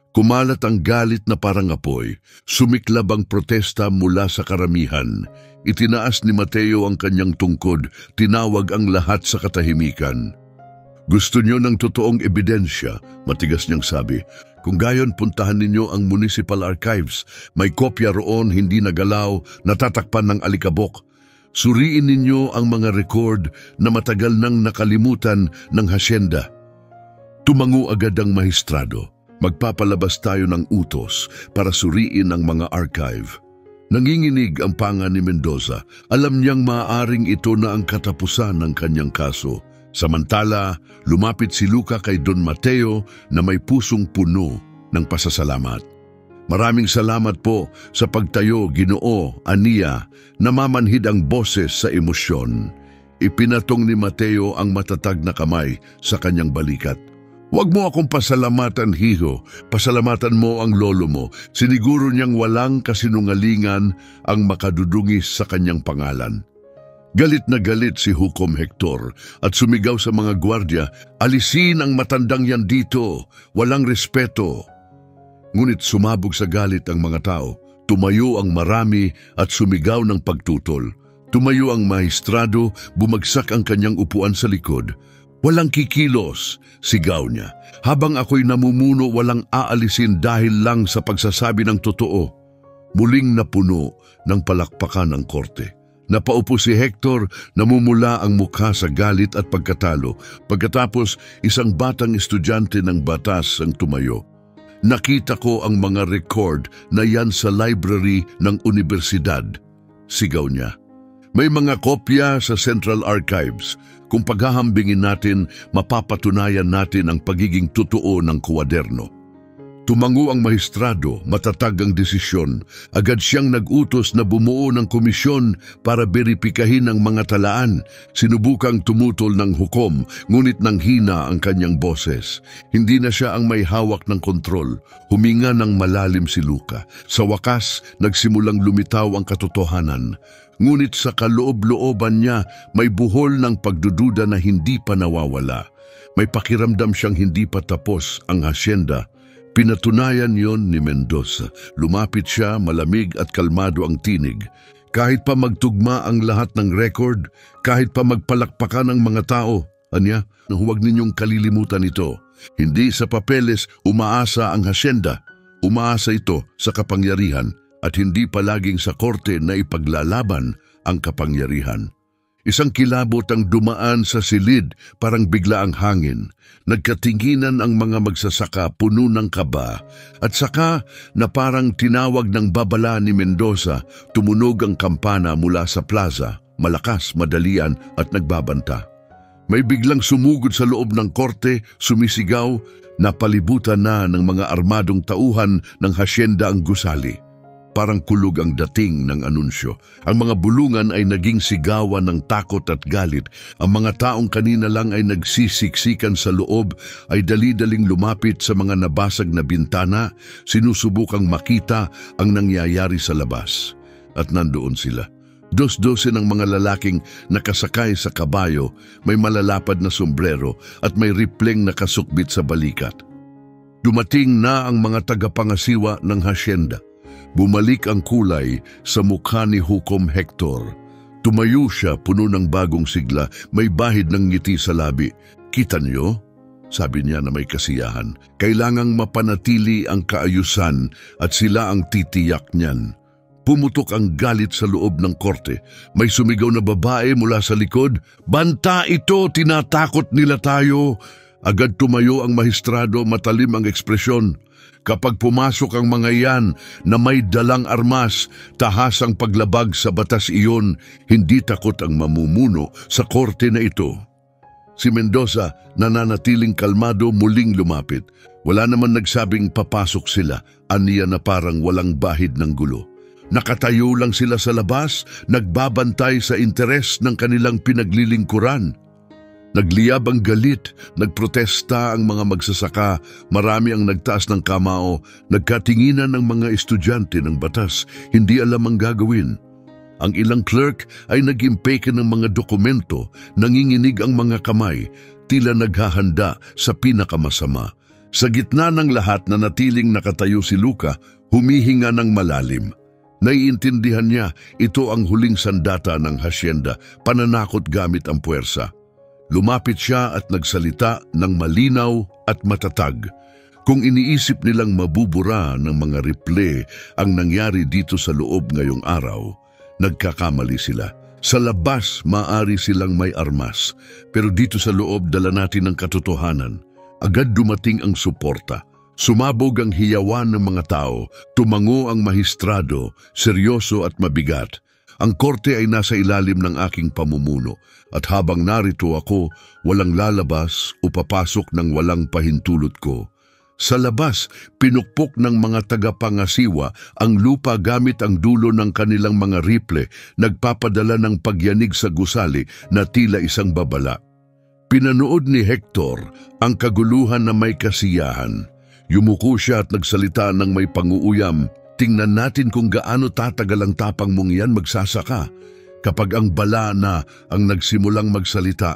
Kumalat ang galit na parang apoy, sumiklab ang protesta mula sa karamihan. Itinaas ni Mateo ang kanyang tungkod, tinawag ang lahat sa katahimikan. Gusto niyo ng totoong ebidensya, matigas niyang sabi. Kung gayon, puntahan ninyo ang Municipal Archives. May kopya roon, hindi nagalaw, natatakpan ng alikabok. Suriin ninyo ang mga record na matagal nang nakalimutan ng hasyenda. Tumango agad ang mahistrado. Magpapalabas tayo ng utos para suriin ang mga archive. Nanginginig ang panga ni Mendoza. Alam niyang maaaring ito na ang katapusan ng kanyang kaso. Samantala, lumapit si Luca kay Don Mateo na may pusong puno ng pasasalamat. Maraming salamat po sa pagtayo, Ginoo, aniya, namamanhid ang boses sa emosyon. Ipinatong ni Mateo ang matatag na kamay sa kanyang balikat. Huwag mo akong pasalamatan, hiho. Pasalamatan mo ang lolo mo. Siniguro niyang walang kasinungalingan ang makadudungis sa kanyang pangalan. Galit na galit si Hukom Hector at sumigaw sa mga gwardya, alisin ang matandang yan dito, walang respeto. Ngunit sumabog sa galit ang mga tao. Tumayo ang marami at sumigaw ng pagtutol. Tumayo ang maestrado, bumagsak ang kanyang upuan sa likod. Walang kikilos, sigaw niya. Habang ako'y namumuno, walang aalisin dahil lang sa pagsasabi ng totoo. Muling napuno ng palakpakan ng korte. Napaupo si Hector, namumula ang mukha sa galit at pagkatalo. Pagkatapos, isang batang estudyante ng batas ang tumayo. Nakita ko ang mga record na yan sa library ng universidad, sigaw niya. May mga kopya sa Central Archives. Kung paghahambingin natin, mapapatunayan natin ang pagiging totoo ng kwaderno. Tumango ang mahistrado, matatag ang desisyon. Agad siyang nag-utos na bumuo ng komisyon para beripikahin ang mga talaan. Sinubukang tumutol ng hukom, ngunit nanghina ang kanyang boses. Hindi na siya ang may hawak ng kontrol. Huminga ng malalim si Luca. Sa wakas, nagsimulang lumitaw ang katotohanan. Ngunit sa kaloob-looban niya, may buhol ng pagdududa na hindi pa nawawala. May pakiramdam siyang hindi pa tapos ang hasyenda. Pinatunayan yon ni Mendoza. Lumapit siya, malamig at kalmado ang tinig. Kahit pa magtugma ang lahat ng record, kahit pa magpalakpakan ang mga tao, anya, huwag ninyong kalilimutan ito. Hindi sa papeles umaasa ang hasyenda. Umaasa ito sa kapangyarihan at hindi palaging sa korte na ipaglalaban ang kapangyarihan. Isang kilabot ang dumaan sa silid, parang bigla ang hangin. Nagkatinginan ang mga magsasaka, puno ng kaba. At saka na parang tinawag ng babala ni Mendoza, tumunog ang kampana mula sa plaza, malakas, madalian at nagbabanta. May biglang sumugod sa loob ng korte, sumisigaw, napalibutan na ng mga armadong tauhan ng hasyenda ang gusali. Parang kulog ang dating ng anunsyo. Ang mga bulungan ay naging sigawan ng takot at galit. Ang mga taong kanina lang ay nagsisiksikan sa loob ay dali-daling lumapit sa mga nabasag na bintana, sinusubukang makita ang nangyayari sa labas. At nandoon sila. Dos-dose ng mga lalaking nakasakay sa kabayo, may malalapad na sombrero at may ripleng nakasukbit sa balikat. Dumating na ang mga tagapangasiwa ng hasyenda. Bumalik ang kulay sa mukha ni Hukom Hector. Tumayo siya, puno ng bagong sigla, may bahid ng ngiti sa labi. Kita niyo? Sabi niya na may kasiyahan. Kailangang mapanatili ang kaayusan at sila ang titiyak niyan. Pumutok ang galit sa loob ng korte. May sumigaw na babae mula sa likod. Banta ito! Tinatakot nila tayo! Agad tumayo ang mahistrado, matalim ang ekspresyon. Kapag pumasok ang mga yan na may dalang armas, tahasang paglabag sa batas iyon, hindi takot ang mamumuno sa korte na ito. Si Mendoza, nananatiling kalmado, muling lumapit. Wala naman nagsabing papasok sila, aniya na parang walang bahid ng gulo. Nakatayo lang sila sa labas, nagbabantay sa interes ng kanilang pinaglilingkuran. Nagliyab ang galit, nagprotesta ang mga magsasaka, marami ang nagtaas ng kamao, nagkatinginan ng mga estudyante ng batas, hindi alam ang gagawin. Ang ilang clerk ay nag-impeke ng mga dokumento, nanginginig ang mga kamay, tila naghahanda sa pinakamasama. Sa gitna ng lahat na natiling nakatayo si Luca, humihinga ng malalim. Naiintindihan niya ito ang huling sandata ng hasyenda, pananakot gamit ang puwersa. Lumapit siya at nagsalita ng malinaw at matatag. Kung iniisip nilang mabubura ng mga riple ang nangyari dito sa loob ngayong araw, nagkakamali sila. Sa labas, maaari silang may armas, pero dito sa loob dala natin ang katotohanan. Agad dumating ang suporta. Sumabog ang hiyawan ng mga tao, tumango ang mahistrado, seryoso at mabigat. Ang korte ay nasa ilalim ng aking pamumuno at habang narito ako, walang lalabas o papasok ng walang pahintulot ko. Sa labas, pinukpok ng mga tagapangasiwa ang lupa gamit ang dulo ng kanilang mga riple, nagpapadala ng pagyanig sa gusali na tila isang babala. Pinanood ni Hector ang kaguluhan na may kasiyahan. Yumuko siya at nagsalita ng may panguuyam. Tingnan natin kung gaano tatagal ang tapang mong yan magsasaka. Kapag ang bala na ang nagsimulang magsalita,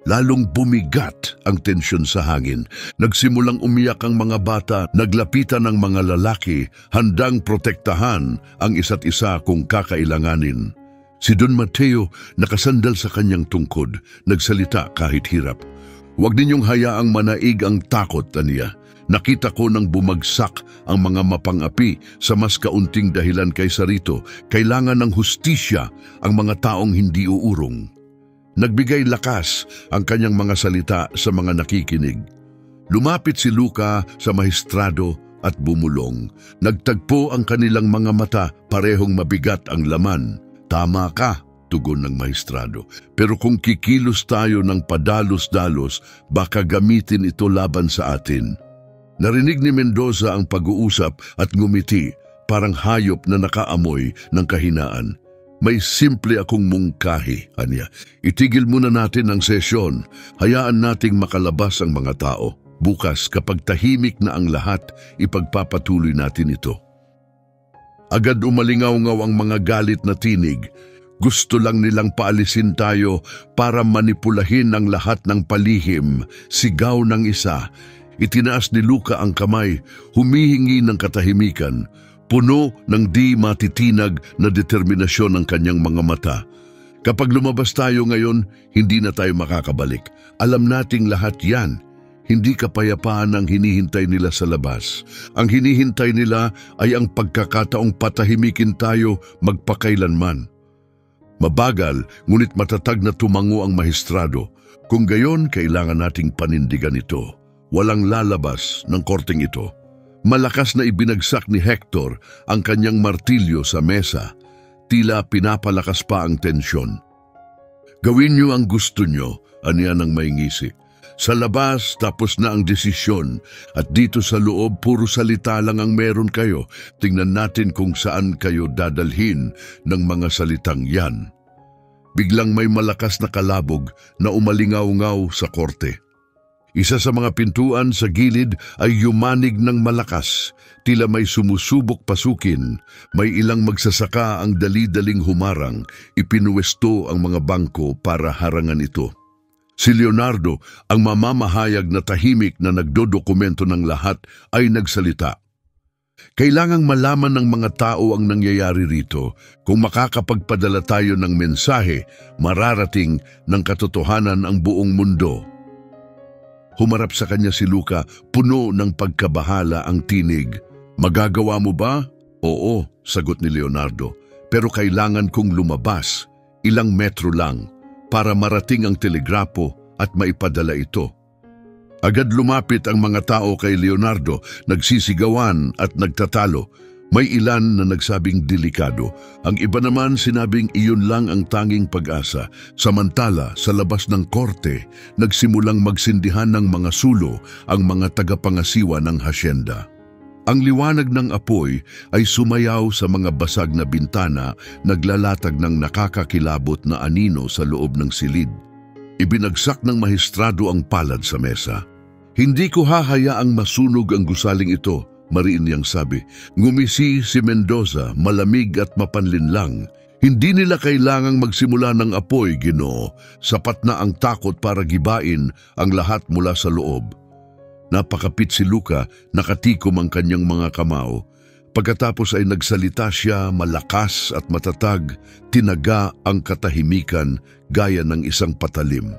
lalong bumigat ang tensyon sa hangin. Nagsimulang umiyak ang mga bata, naglapitan ang mga lalaki, handang protektahan ang isa't isa kung kakailanganin. Si Don Mateo nakasandal sa kanyang tungkod, nagsalita kahit hirap. Huwag ninyong hayaang manaig ang takot, aniya. Nakita ko nang bumagsak ang mga mapang-api sa mas kaunting dahilan kaysa rito. Kailangan ng hustisya ang mga taong hindi uurong. Nagbigay lakas ang kanyang mga salita sa mga nakikinig. Lumapit si Luca sa mahistrado at bumulong. Nagtagpo ang kanilang mga mata, parehong mabigat ang laman. Tama ka, tugon ng mahistrado. Pero kung kikilos tayo ng padalos-dalos, baka gamitin ito laban sa atin. Narinig ni Mendoza ang pag-uusap at ngumiti, parang hayop na nakaamoy ng kahinaan. May simple akong mungkahi, anya. Itigil muna natin ang sesyon. Hayaan nating makalabas ang mga tao. Bukas, kapag tahimik na ang lahat, ipagpapatuloy natin ito. Agad umalingaw-ngaw ang mga galit na tinig. Gusto lang nilang paalisin tayo para manipulahin ang lahat ng palihim. Sigaw ng isa. Itinaas ni Luca ang kamay, humihingi ng katahimikan, puno ng di matitinag na determinasyon ng kanyang mga mata. Kapag lumabas tayo ngayon, hindi na tayo makakabalik. Alam nating lahat yan. Hindi kapayapaan ang hinihintay nila sa labas. Ang hinihintay nila ay ang pagkakataong patahimikin tayo magpakailanman. Mabagal, ngunit matatag na tumango ang mahistrado. Kung gayon, kailangan nating panindigan ito. Walang lalabas ng korteng ito. Malakas na ibinagsak ni Hector ang kanyang martilyo sa mesa. Tila pinapalakas pa ang tensyon. Gawin niyo ang gusto niyo, aniya ng may ngisi. Sa labas, tapos na ang desisyon. At dito sa loob, puro salita lang ang meron kayo. Tingnan natin kung saan kayo dadalhin ng mga salitang yan. Biglang may malakas na kalabog na umalingaw-ngaw sa korte. Isa sa mga pintuan sa gilid ay yumanig ng malakas, tila may sumusubok pasukin. May ilang magsasaka ang dali-daling humarang, ipinuwesto ang mga bangko para harangan ito. Si Leonardo, ang mamamahayag na tahimik na nagdodokumento ng lahat, ay nagsalita. Kailangang malaman ng mga tao ang nangyayari rito. Kung makakapagpadala tayo ng mensahe, mararating ng katotohanan ang buong mundo. Humarap sa kanya si Luca, puno ng pagkabahala ang tinig. Magagawa mo ba? Oo, sagot ni Leonardo. Pero kailangan kong lumabas, ilang metro lang, para marating ang telegrapo at maipadala ito. Agad lumapit ang mga tao kay Leonardo, nagsisigawan at nagtatalo. May ilan na nagsabing delikado. Ang iba naman sinabing iyon lang ang tanging pag-asa. Samantala, sa labas ng korte, nagsimulang magsindihan ng mga sulo ang mga tagapangasiwa ng hasyenda. Ang liwanag ng apoy ay sumayaw sa mga basag na bintana, naglalatag ng nakakakilabot na anino sa loob ng silid. Ibinagsak ng mahistrado ang palad sa mesa. Hindi ko hahayaang masunog ang gusaling ito, mariin niyang sabi. Ngumisi si Mendoza, malamig at mapanlinlang. Hindi nila kailangang magsimula ng apoy, Ginoo. Sapat na ang takot para gibain ang lahat mula sa loob. Napakapit si Luka, nakatikom ang kanyang mga kamao. Pagkatapos ay nagsalita siya, malakas at matatag, tinaga ang katahimikan gaya ng isang patalim.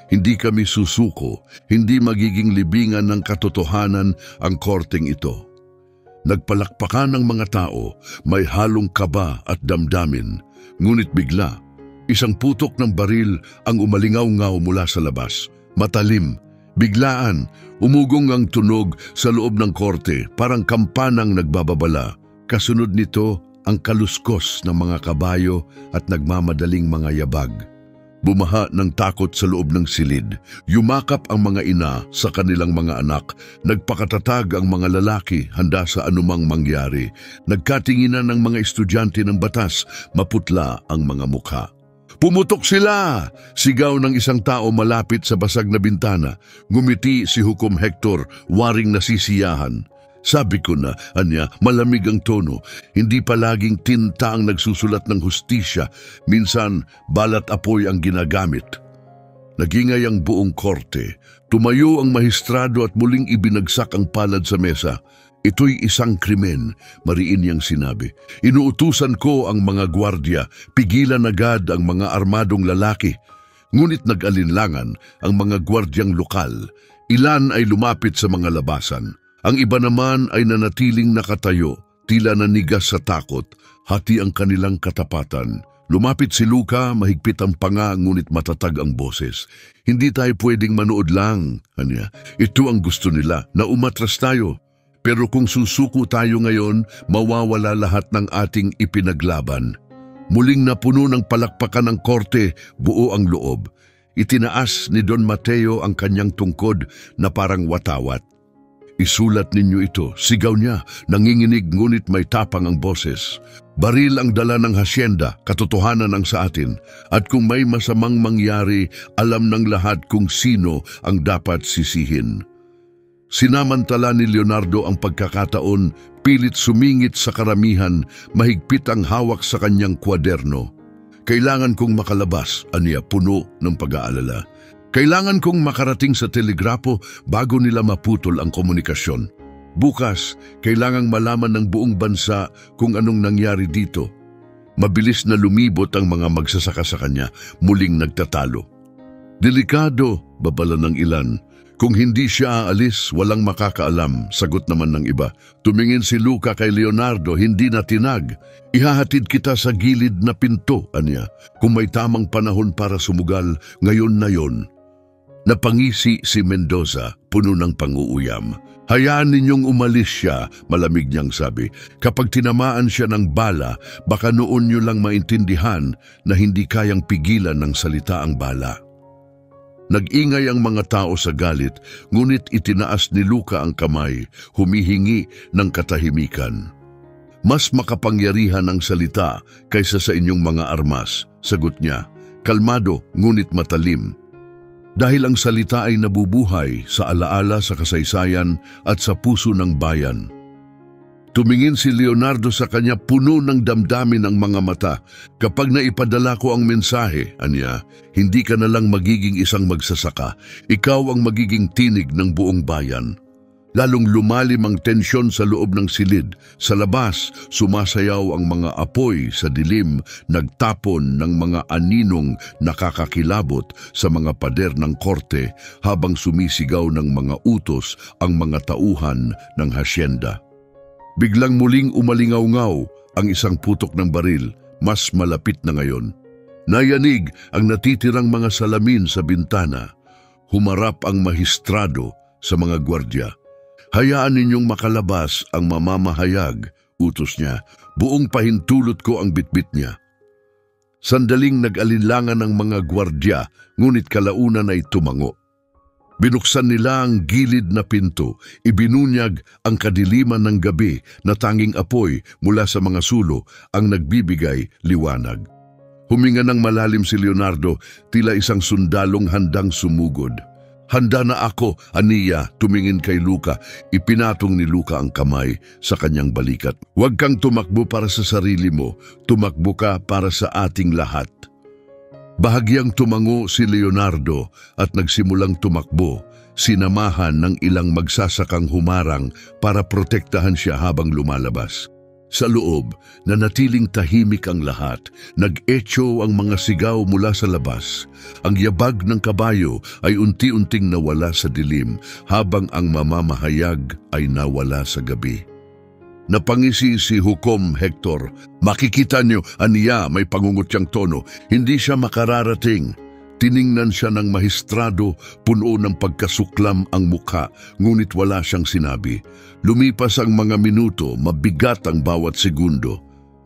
Hindi kami susuko, hindi magiging libingan ng katotohanan ang korteng ito. Nagpalakpakan ang mga tao, may halong kaba at damdamin, ngunit bigla, isang putok ng baril ang umalingaw-ngaw mula sa labas. Matalim, biglaan, umugong ang tunog sa loob ng korte, parang kampanang nagbababala. Kasunod nito ang kaluskos ng mga kabayo at nagmamadaling mga yabag. Bumaha ng takot sa loob ng silid. Yumakap ang mga ina sa kanilang mga anak. Nagpakatatag ang mga lalaki handa sa anumang mangyari. Nagkatinginan ng mga estudyante ng batas, maputla ang mga mukha. Pumutok sila! Sigaw ng isang tao malapit sa basag na bintana. Ngumiti si Hukom Hector, waring nasisiyahan. Sabi ko na, anya, malamig ang tono. Hindi palaging tinta ang nagsusulat ng hustisya. Minsan, balat apoy ang ginagamit. Nagingay ang buong korte. Tumayo ang mahistrado at muling ibinagsak ang palad sa mesa. Ito'y isang krimen, mariin niyang sinabi. Inuutusan ko ang mga gwardya, pigilan agad ang mga armadong lalaki. Ngunit nag-alinlangan ang mga gwardyang lokal. Ilan ay lumapit sa mga labasan. Ang iba naman ay nanatiling nakatayo, tila nanigas sa takot, hati ang kanilang katapatan. Lumapit si Luka, mahigpit ang panga, ngunit matatag ang boses. Hindi tayo pwedeng manood lang, kanya. Ito ang gusto nila, na umatras tayo. Pero kung susuko tayo ngayon, mawawala lahat ng ating ipinaglaban. Muling napuno ng palakpakan ng korte, buo ang loob. Itinaas ni Don Mateo ang kanyang tungkod na parang watawat. Isulat ninyo ito, sigaw niya, nanginginig ngunit may tapang ang boses. Baril ang dala ng hasyenda, katotohanan ang sa atin. At kung may masamang mangyari, alam ng lahat kung sino ang dapat sisihin. Sinamantala ni Leonardo ang pagkakataon, pilit sumingit sa karamihan, mahigpit ang hawak sa kanyang kwaderno. Kailangan kong makalabas, aniya puno ng pag-aalala. Kailangan kong makarating sa telegrapo bago nila maputol ang komunikasyon. Bukas, kailangang malaman ng buong bansa kung anong nangyari dito. Mabilis na lumibot ang mga magsasaka sa kanya, muling nagtatalo. Delikado, babala ng ilan. Kung hindi siya aalis, walang makakaalam, sagot naman ng iba. Tumingin si Luka kay Leonardo, hindi na tinag. Ihahatid kita sa gilid na pinto, anya. Kung may tamang panahon para sumugal, ngayon na yon. Napangisi si Mendoza, puno ng panguuyam. Hayaan ninyong umalis siya, malamig niyang sabi. Kapag tinamaan siya ng bala, baka noon niyo lang maintindihan na hindi kayang pigilan ng salita ang bala. Nag-ingay ang mga tao sa galit, ngunit itinaas ni Luka ang kamay, humihingi ng katahimikan. Mas makapangyarihan ang salita kaysa sa inyong mga armas, sagot niya, kalmado ngunit matalim. Dahil ang salita ay nabubuhay sa alaala sa kasaysayan at sa puso ng bayan. Tumingin si Leonardo sa kanya, puno ng damdamin ang mga mata. Kapag naipadala ko ang mensahe, anya, hindi ka na lang magiging isang magsasaka. Ikaw ang magiging tinig ng buong bayan. Lalong lumalim ang tensyon sa loob ng silid. Sa labas, sumasayaw ang mga apoy sa dilim, nagtapon ng mga aninong nakakakilabot sa mga pader ng korte habang sumisigaw ng mga utos ang mga tauhan ng hasyenda. Biglang muling umalingaw-ngaw ang isang putok ng baril, mas malapit na ngayon. Nayanig ang natitirang mga salamin sa bintana. Humarap ang mahistrado sa mga gwardya. Hayaan ninyong makalabas ang mamamahayag, utos niya. Buong pahintulot ko ang bitbit niya. Sandaling nag-alinlangan ng mga gwardya, ngunit kalaunan ay tumango. Binuksan nila ang gilid na pinto, ibinunyag ang kadiliman ng gabi na tanging apoy mula sa mga sulo ang nagbibigay liwanag. Huminga ng malalim si Leonardo, tila isang sundalong handang sumugod. Handa na ako, Aniya, tumingin kay Luka. Ipinatong ni Luka ang kamay sa kanyang balikat. Huwag kang tumakbo para sa sarili mo, tumakbo ka para sa ating lahat. Bahagyang tumango si Leonardo at nagsimulang tumakbo, sinamahan ng ilang magsasakang humarang para protektahan siya habang lumalabas. Sa loob, nanatiling tahimik ang lahat. Nag-echo ang mga sigaw mula sa labas. Ang yabag ng kabayo ay unti-unting nawala sa dilim habang ang mamamahayag ay nawala sa gabi. Napangisi si Hukom Hector. Makikita niyo, Aniya, may pangungutyang tono. Hindi siya makararating. Tiningnan siya ng mahistrado, puno ng pagkasuklam ang mukha, ngunit wala siyang sinabi. Lumipas ang mga minuto, mabigat ang bawat segundo.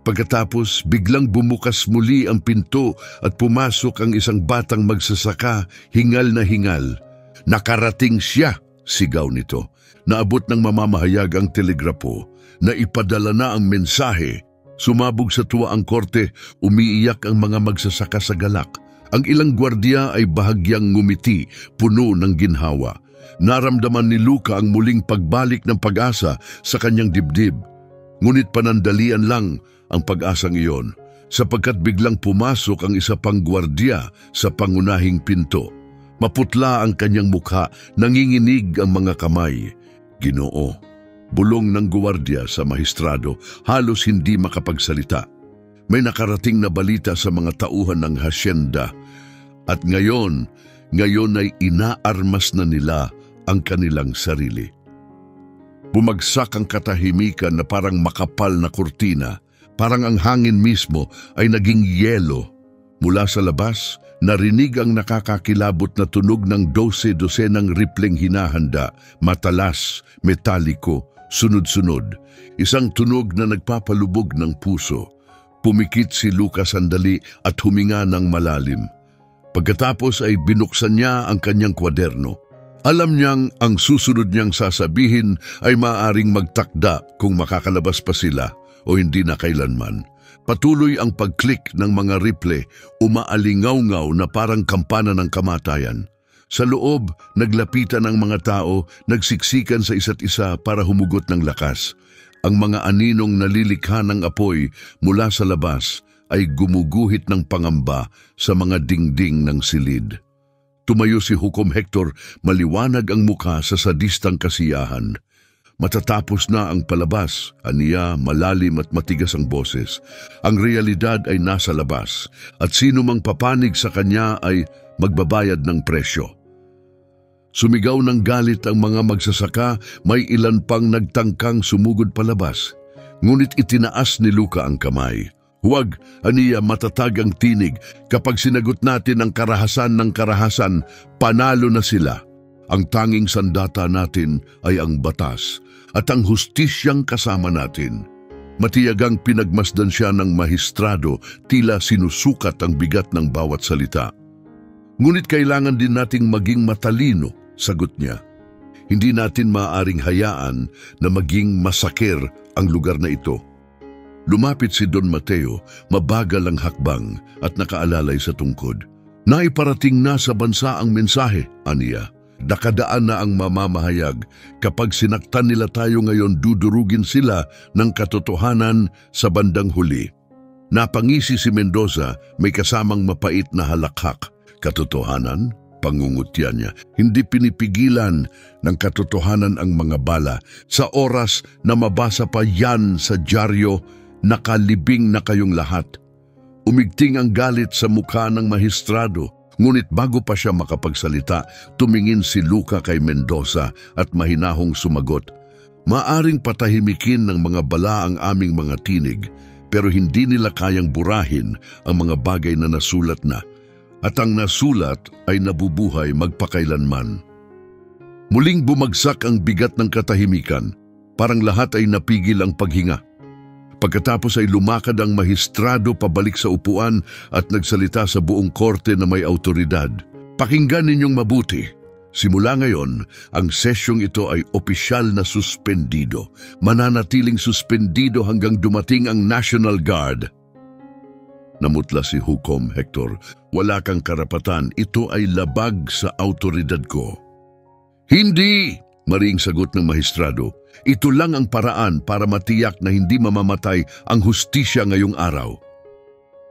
Pagkatapos, biglang bumukas muli ang pinto at pumasok ang isang batang magsasaka, hingal na hingal. Nakarating siya, sigaw nito. Naabot ng mamamahayag ang telegrapo, na ipadala na ang mensahe. Sumabog sa tuwa ang korte, umiiyak ang mga magsasaka sa galak. Ang ilang gwardiya ay bahagyang ngumiti, puno ng ginhawa. Naramdaman ni Luka ang muling pagbalik ng pag-asa sa kanyang dibdib. Ngunit panandalian lang ang pag-asang iyon, sapagkat biglang pumasok ang isa pang gwardiya sa pangunahing pinto. Maputla ang kanyang mukha, nanginginig ang mga kamay. Ginoo, bulong ng gwardiya sa mahistrado, halos hindi makapagsalita. May nakarating na balita sa mga tauhan ng hasyenda at ngayon ay inaarmas na nila ang kanilang sarili. Bumagsak ang katahimikan na parang makapal na kurtina, parang ang hangin mismo ay naging yelo. Mula sa labas, narinig ang nakakakilabot na tunog ng 12 ng ripling hinahanda, matalas, metaliko, sunod-sunod. Isang tunog na nagpapalubog ng puso. Pumikit si Luka sandali at huminga ng malalim. Pagkatapos ay binuksan niya ang kanyang kwaderno. Alam niyang ang susunod niyang sasabihin ay maaaring magtakda kung makakalabas pa sila o hindi na kailanman. Patuloy ang pag-click ng mga riple, umaalingaw-ngaw na parang kampana ng kamatayan. Sa loob, naglapitan ang mga tao, nagsiksikan sa isa't isa para humugot ng lakas. Ang mga aninong nalilikha ng apoy mula sa labas ay gumuguhit ng pangamba sa mga dingding ng silid. Tumayo si Hukom Hector, maliwanag ang mukha sa sadistang kasiyahan. Matatapos na ang palabas, aniya, malalim at matigas ang boses. Ang realidad ay nasa labas at sino mang papanig sa kanya ay magbabayad ng presyo. Sumigaw ng galit ang mga magsasaka, may ilan pang nagtangkang sumugod palabas. Ngunit itinaas ni Luka ang kamay. Huwag, aniya, matatag ang tinig. Kapag sinagot natin ang karahasan ng karahasan, panalo na sila. Ang tanging sandata natin ay ang batas at ang hustisyang kasama natin. Matiyagang pinagmasdan siya ng mahistrado, tila sinusukat ang bigat ng bawat salita. Ngunit kailangan din nating maging matalino, sagot niya. Hindi natin maaaring hayaan na maging masakir ang lugar na ito. Lumapit si Don Mateo, mabagal ang hakbang at nakaalalay sa tungkod. Naiparating na sa bansa ang mensahe, aniya. Nakadaan na ang mamamahayag. Kapag sinaktan nila tayo ngayon, dudurugin sila ng katotohanan sa bandang huli. Napangisi si Mendoza, may kasamang mapait na halakhak. Katotohanan? Pangungutya niya. Hindi pinipigilan ng katotohanan ang mga bala. Sa oras na mabasa pa yan sa dyaryo, nakalibing na kayong lahat. Umigting ang galit sa mukha ng mahistrado. Ngunit bago pa siya makapagsalita, tumingin si Luka kay Mendoza at mahinahong sumagot. Maaring patahimikin ng mga bala ang aming mga tinig, pero hindi nila kayang burahin ang mga bagay na nasulat na. At ang nasulat ay nabubuhay magpakailanman. Muling bumagsak ang bigat ng katahimikan, parang lahat ay napigil ang paghinga. Pagkatapos ay lumakad ang mahistrado pabalik sa upuan at nagsalita sa buong korte na may autoridad. Pakinggan ninyong mabuti. Simula ngayon, ang sesyong ito ay opisyal na suspendido. Mananatiling suspendido hanggang dumating ang National Guard. Namutla si Hukom Hector. Wala kang karapatan. Ito ay labag sa autoridad ko. Hindi, maring sagot ng maestrado. Ito lang ang paraan para matiyak na hindi mamamatay ang hustisya ngayong araw.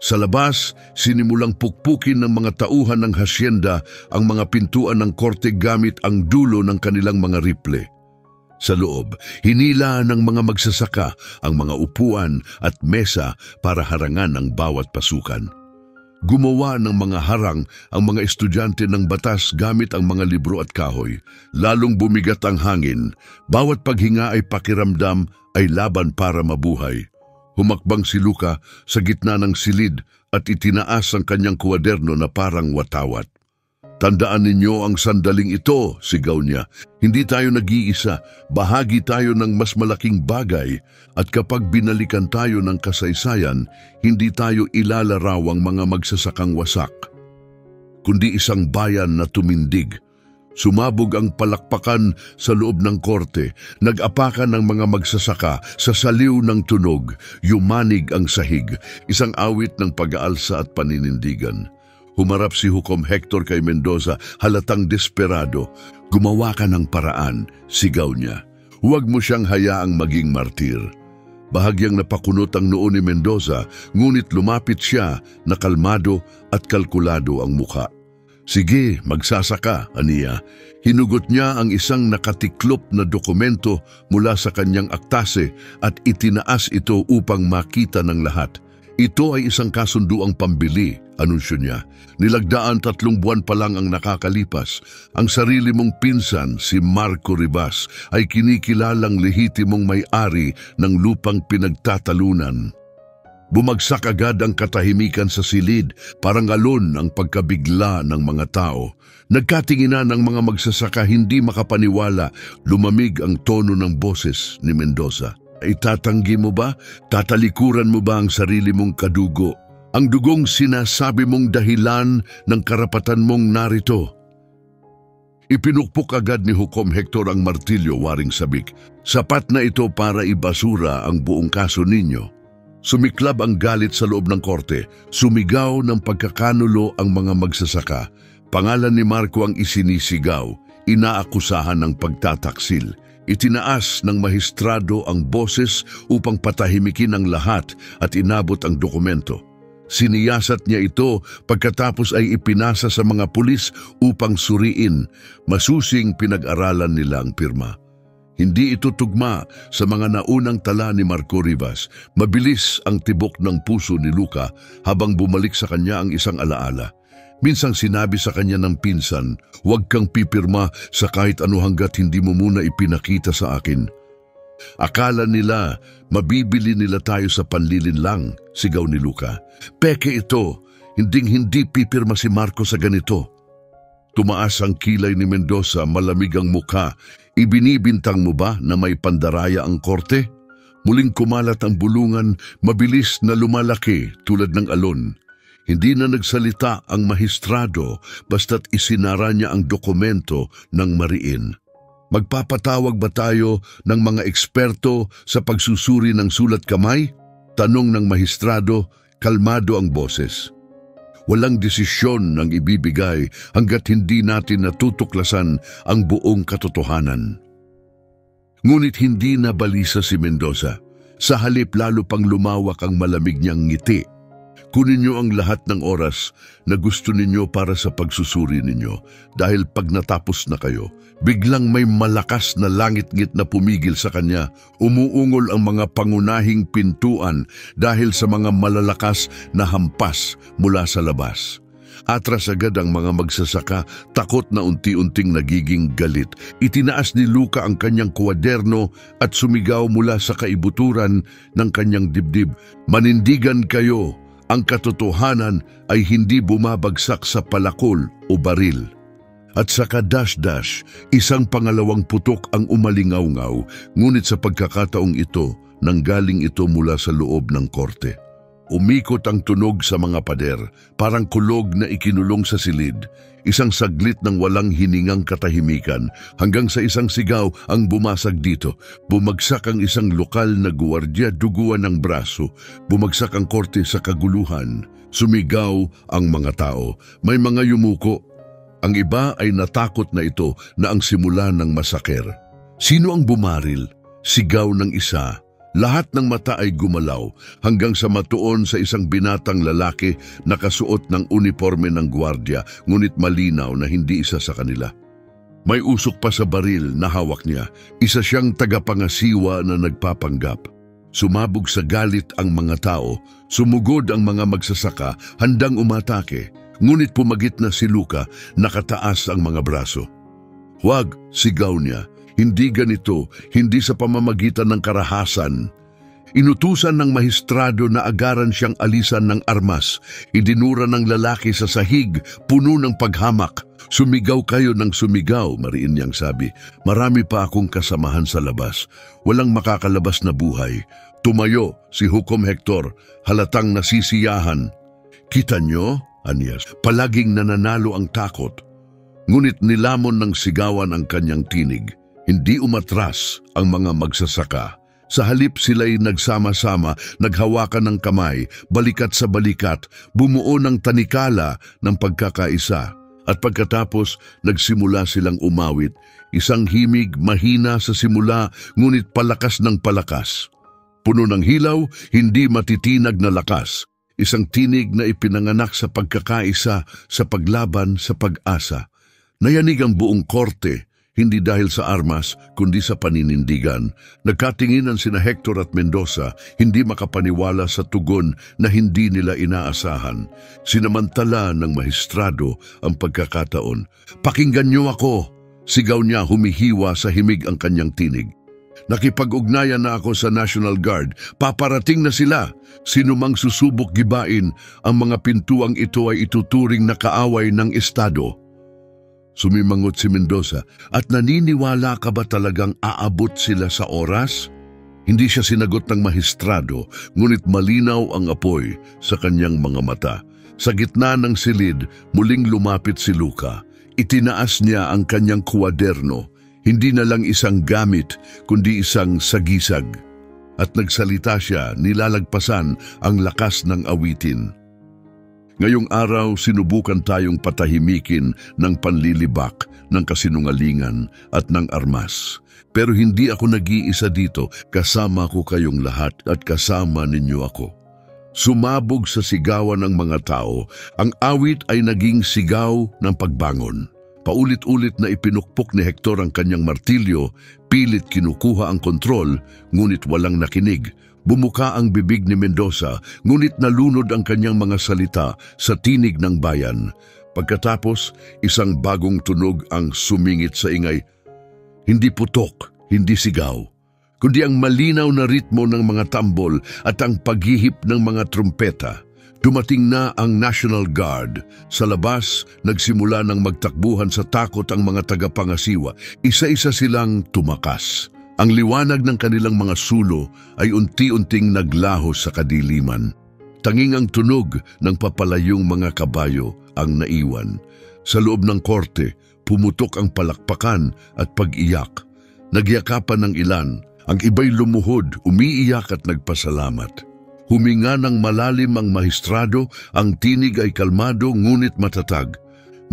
Sa labas, sinimulang pukpukin ng mga tauhan ng hasyenda ang mga pintuan ng korte gamit ang dulo ng kanilang mga riple. Sa loob, hinila ng mga magsasaka ang mga upuan at mesa para harangan ang bawat pasukan. Gumawa ng mga harang ang mga estudyante ng batas gamit ang mga libro at kahoy. Lalong bumigat ang hangin, bawat paghinga ay pakiramdam ay laban para mabuhay. Humakbang si Luca sa gitna ng silid at itinaas ang kanyang kwaderno na parang watawat. Tandaan ninyo ang sandaling ito, sigaw niya. Hindi tayo nag-iisa, bahagi tayo ng mas malaking bagay at kapag binalikan tayo ng kasaysayan, hindi tayo ilalarawang mga magsasakang wasak, kundi isang bayan na tumindig. Sumabog ang palakpakan sa loob ng korte, nag-apakan ng mga magsasaka sa saliw ng tunog, yumanig ang sahig, isang awit ng pag-aalsa at paninindigan. Humarap si Hukom Hector kay Mendoza, halatang desperado. Gumawa ka ng paraan, sigaw niya. Huwag mo siyang hayaang maging martir. Bahagyang napakunot ang noo ni Mendoza, ngunit lumapit siya na kalmado at kalkulado ang mukha. Sige, magsasaka, aniya. Hinugot niya ang isang nakatiklop na dokumento mula sa kanyang aktase at itinaas ito upang makita ng lahat. Ito ay isang kasunduang pambili, anunsyo niya. Nilagdaan 3 buwan pa lang ang nakakalipas. Ang sarili mong pinsan, si Marco Rivas, ay kinikilalang lehitimong may-ari ng lupang pinagtatalunan. Bumagsak agad ang katahimikan sa silid, parang alon ang pagkabigla ng mga tao. Nagkatinginan ng mga magsasaka, hindi makapaniwala. Lumamig ang tono ng boses ni Mendoza. Itatanggi mo ba? Tatalikuran mo ba ang sarili mong kadugo? Ang dugong sinasabi mong dahilan ng karapatan mong narito. Ipinukpok agad ni Hukom Hector ang martilyo, waring sabik. Sapat na ito para ibasura ang buong kaso ninyo. Sumiklab ang galit sa loob ng korte. Sumigaw ng pagkakanulo ang mga magsasaka. Pangalan ni Marco ang isinisigaw. Inaakusahan ng pagtataksil. Itinaas ng mahistrado ang boses upang patahimikin ang lahat at inabot ang dokumento. Siniyasat niya ito pagkatapos ay ipinasa sa mga pulis upang suriin. Masusing pinag-aralan nila ang pirma. Hindi ito tugma sa mga naunang tala ni Marco Rivas. Mabilis ang tibok ng puso ni Luca habang bumalik sa kanya ang isang alaala. Minsang sinabi sa kanya ng pinsan, huwag kang pipirma sa kahit ano hanggat hindi mo muna ipinakita sa akin. Akala nila, mabibili nila tayo sa panlilin lang, sigaw ni Luca. Peke ito, hindi pipirma si Marco sa ganito. Tumaas ang kilay ni Mendoza, malamig ang mukha. Ibinibintang mo ba na may pandaraya ang korte? Muling kumalat ang bulungan, mabilis na lumalaki tulad ng alon. Hindi na nagsalita ang mahistrado basta't isinara niya ang dokumento ng mariin. Magpapatawag ba tayo ng mga eksperto sa pagsusuri ng sulat kamay? Tanong ng mahistrado, kalmado ang boses. Walang desisyon ang ibibigay hanggat hindi natin natutuklasan ang buong katotohanan. Ngunit hindi na balisa si Mendoza. Sa halip lalo pang lumawak ang malamig niyang ngiti. Kunin niyo ang lahat ng oras na gusto ninyo para sa pagsusuri ninyo dahil pag natapos na kayo, biglang may malakas na langit-ngit na pumigil sa kanya. Umuungol ang mga pangunahing pintuan dahil sa mga malalakas na hampas mula sa labas. Atras agad ang mga magsasaka, takot na unti-unting nagiging galit. Itinaas ni Luca ang kanyang kwaderno at sumigaw mula sa kaibuturan ng kanyang dibdib. Manindigan kayo! Ang katotohanan ay hindi bumabagsak sa palakol o baril. At sa kadash-dash, isang pangalawang putok ang umalingaw-ngaw, ngunit sa pagkakataong ito, nanggaling ito mula sa loob ng korte. Umikot ang tunog sa mga pader, parang kulog na ikinulong sa silid. Isang saglit ng walang hiningang katahimikan hanggang sa isang sigaw ang bumasag dito. Bumagsak ang isang lokal na guwardiya, duguan ng braso. Bumagsak ang korte sa kaguluhan. Sumigaw ang mga tao. May mga yumuko. Ang iba ay natakot na ito na ang simula ng masaker. Sino ang bumaril? Sigaw ng isa. Lahat ng mata ay gumalaw hanggang sa matuon sa isang binatang lalaki na kasuot ng uniforme ng gwardiya, ngunit malinaw na hindi isa sa kanila. May usok pa sa baril na hawak niya. Isa siyang tagapangasiwa na nagpapanggap. Sumabog sa galit ang mga tao, sumugod ang mga magsasaka, handang umatake. Ngunit pumagit na si Luka, nakataas ang mga braso. "Huwag," sigaw niya. "Hindi ganito, hindi sa pamamagitan ng karahasan." Inutusan ng mahistrado na agaran siyang alisan ng armas. Idinura ng lalaki sa sahig, puno ng paghamak. "Sumigaw kayo ng sumigaw," mariin niyang sabi. "Marami pa akong kasamahan sa labas. Walang makakalabas na buhay." Tumayo si Hukom Hector, halatang nasisiyahan. "Kita niyo?" Anyas, palaging nananalo ang takot. Ngunit nilamon ng sigawan ang kanyang tinig. Hindi umatras ang mga magsasaka. Sa halip sila'y nagsama-sama, naghawakan ng kamay, balikat sa balikat, bumuo ng tanikala ng pagkakaisa. At pagkatapos, nagsimula silang umawit. Isang himig, mahina sa simula, ngunit palakas ng palakas. Puno ng hilaw, hindi matitinag na lakas. Isang tinig na ipinanganak sa pagkakaisa, sa paglaban, sa pag-asa. Nayanig ang buong korte, hindi dahil sa armas, kundi sa paninindigan. Nagkatinginan sina Hector at Mendoza, hindi makapaniwala sa tugon na hindi nila inaasahan. Sinamantala ng mahistrado ang pagkakataon. "Pakinggan niyo ako!" Sigaw niya, humihiwa sa himig ang kanyang tinig. "Nakipag-ugnayan na ako sa National Guard. Paparating na sila. Sinumang susubok gibain, ang mga pintuang ito ay ituturing na kaaway ng Estado." Sumimangot si Mendoza. "At naniniwala ka ba talagang aabot sila sa oras?" Hindi siya sinagot ng mahistrado, ngunit malinaw ang apoy sa kanyang mga mata. Sa gitna ng silid, muling lumapit si Luka. Itinaas niya ang kanyang kwaderno. Hindi na lang isang gamit, kundi isang sagisag. At nagsalita siya, nilalagpasan ang lakas ng awitin. "Ngayong araw, sinubukan tayong patahimikin ng panlilibak, ng kasinungalingan at ng armas. Pero hindi ako nag-iisa dito, kasama ko kayong lahat at kasama ninyo ako." Sumabog sa sigawan ng mga tao, ang awit ay naging sigaw ng pagbangon. Paulit-ulit na ipinukpok ni Hector ang kanyang martilyo, pilit kinukuha ang kontrol, ngunit walang nakinig. Bumuka ang bibig ni Mendoza, ngunit nalunod ang kanyang mga salita sa tinig ng bayan. Pagkatapos, isang bagong tunog ang sumingit sa ingay. Hindi putok, hindi sigaw, kundi ang malinaw na ritmo ng mga tambol at ang paghihip ng mga trumpeta. Dumating na ang National Guard. Sa labas, nagsimula ng magtakbuhan sa takot ang mga tagapangasiwa. Isa-isa silang tumakas. Ang liwanag ng kanilang mga sulo ay unti-unting naglaho sa kadiliman. Tanging ang tunog ng papalayong mga kabayo ang naiwan. Sa loob ng korte, pumutok ang palakpakan at pag-iyak. Nagyakapan ng ilan, ang iba'y lumuhod, umiiyak at nagpasalamat. Huminga ng malalim ang mahistrado, ang tinig ay kalmado ngunit matatag.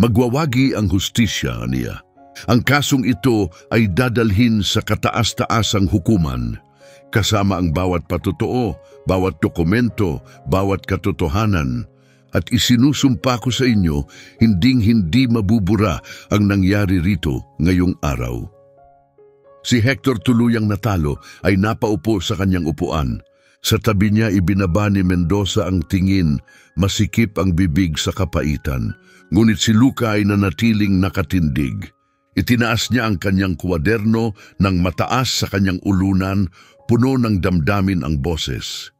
Magwawagi ang hustisya niya. Ang kasong ito ay dadalhin sa kataas-taasang hukuman. Kasama ang bawat patotoo, bawat dokumento, bawat katotohanan. At isinusumpa ko sa inyo, hinding-hindi mabubura ang nangyari rito ngayong araw. Si Hector tuluyang natalo ay napaupo sa kanyang upuan. Sa tabi niya ibinaba ni Mendoza ang tingin, masikip ang bibig sa kapaitan. Ngunit si Luka ay nanatiling nakatindig. Itinaas niya ang kanyang kwaderno ng mataas sa kanyang ulunan, puno ng damdamin ang boses.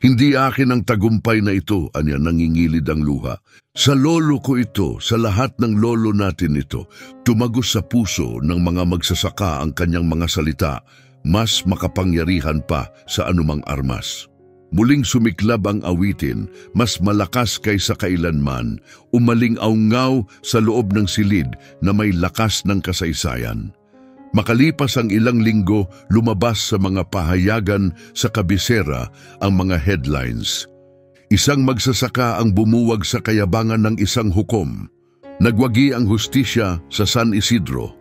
"Hindi akin ang tagumpay na ito," anya nangingilid ang luha. "Sa lolo ko ito, sa lahat ng lolo natin ito." Tumagos sa puso ng mga magsasaka ang kanyang mga salita, mas makapangyarihan pa sa anumang armas. Muling sumiklab ang awitin, mas malakas kaysa kailanman, umaling-aungaw sa loob ng silid na may lakas ng kasaysayan. Makalipas ang ilang linggo, lumabas sa mga pahayagan sa kabisera ang mga headlines. Isang magsasaka ang bumuwag sa kayabangan ng isang hukom. Nagwagi ang hustisya sa San Isidro.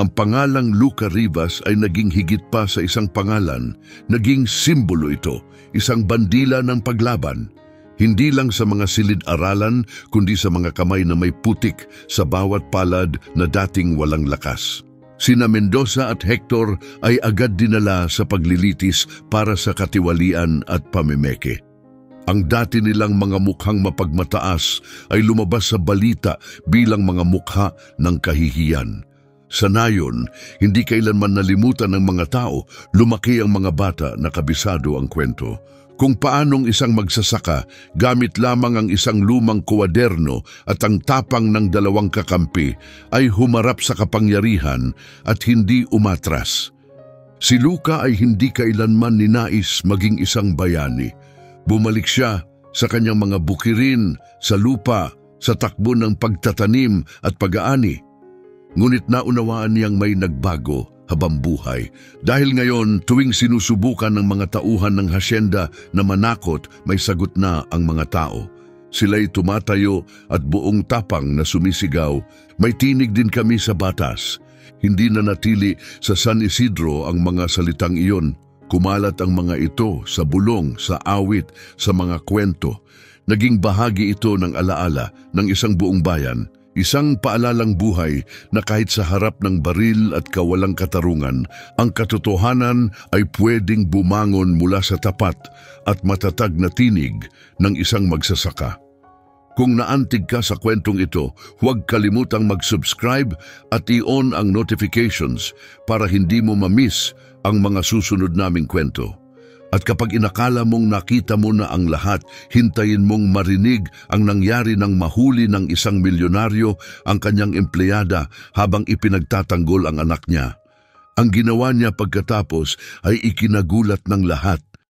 Ang pangalang Luca Rivas ay naging higit pa sa isang pangalan, naging simbolo ito, isang bandila ng paglaban. Hindi lang sa mga silid-aralan, kundi sa mga kamay na may putik sa bawat palad na dating walang lakas. Sina Mendoza at Hector ay agad dinala sa paglilitis para sa katiwalian at pamimeke. Ang dati nilang mga mukhang mapagmataas ay lumabas sa balita bilang mga mukha ng kahihiyan. Sa nayon, hindi kailanman nalimutan ng mga tao, lumaki ang mga bata na kabisado ang kwento. Kung paanong isang magsasaka, gamit lamang ang isang lumang kuwaderno at ang tapang ng dalawang kakampi, ay humarap sa kapangyarihan at hindi umatras. Si Luca ay hindi kailanman ninais maging isang bayani. Bumalik siya sa kanyang mga bukirin, sa lupa, sa takbo ng pagtatanim at pag-aani. Ngunit naunawaan niyang may nagbago habang buhay. Dahil ngayon, tuwing sinusubukan ng mga tauhan ng hasyenda na manakot, may sagot na ang mga tao. Sila'y tumatayo at buong tapang na sumisigaw, "May tinig din kami sa batas." Hindi na natili sa San Isidro ang mga salitang iyon. Kumalat ang mga ito sa bulong, sa awit, sa mga kwento. Naging bahagi ito ng alaala ng isang buong bayan. Isang paalalang buhay na kahit sa harap ng baril at kawalang katarungan, ang katotohanan ay pwedeng bumangon mula sa tapat at matatag na tinig ng isang magsasaka. Kung naantig ka sa kwentong ito, huwag kalimutang mag-subscribe at i-on ang notifications para hindi mo ma-miss ang mga susunod naming kwento. At kapag inakala mong nakita mo na ang lahat, hintayin mong marinig ang nangyari ng mahuli ng isang milyonaryo ang kanyang empleyada habang ipinagtatanggol ang anak niya. Ang ginawa niya pagkatapos ay ikinagulat ng lahat.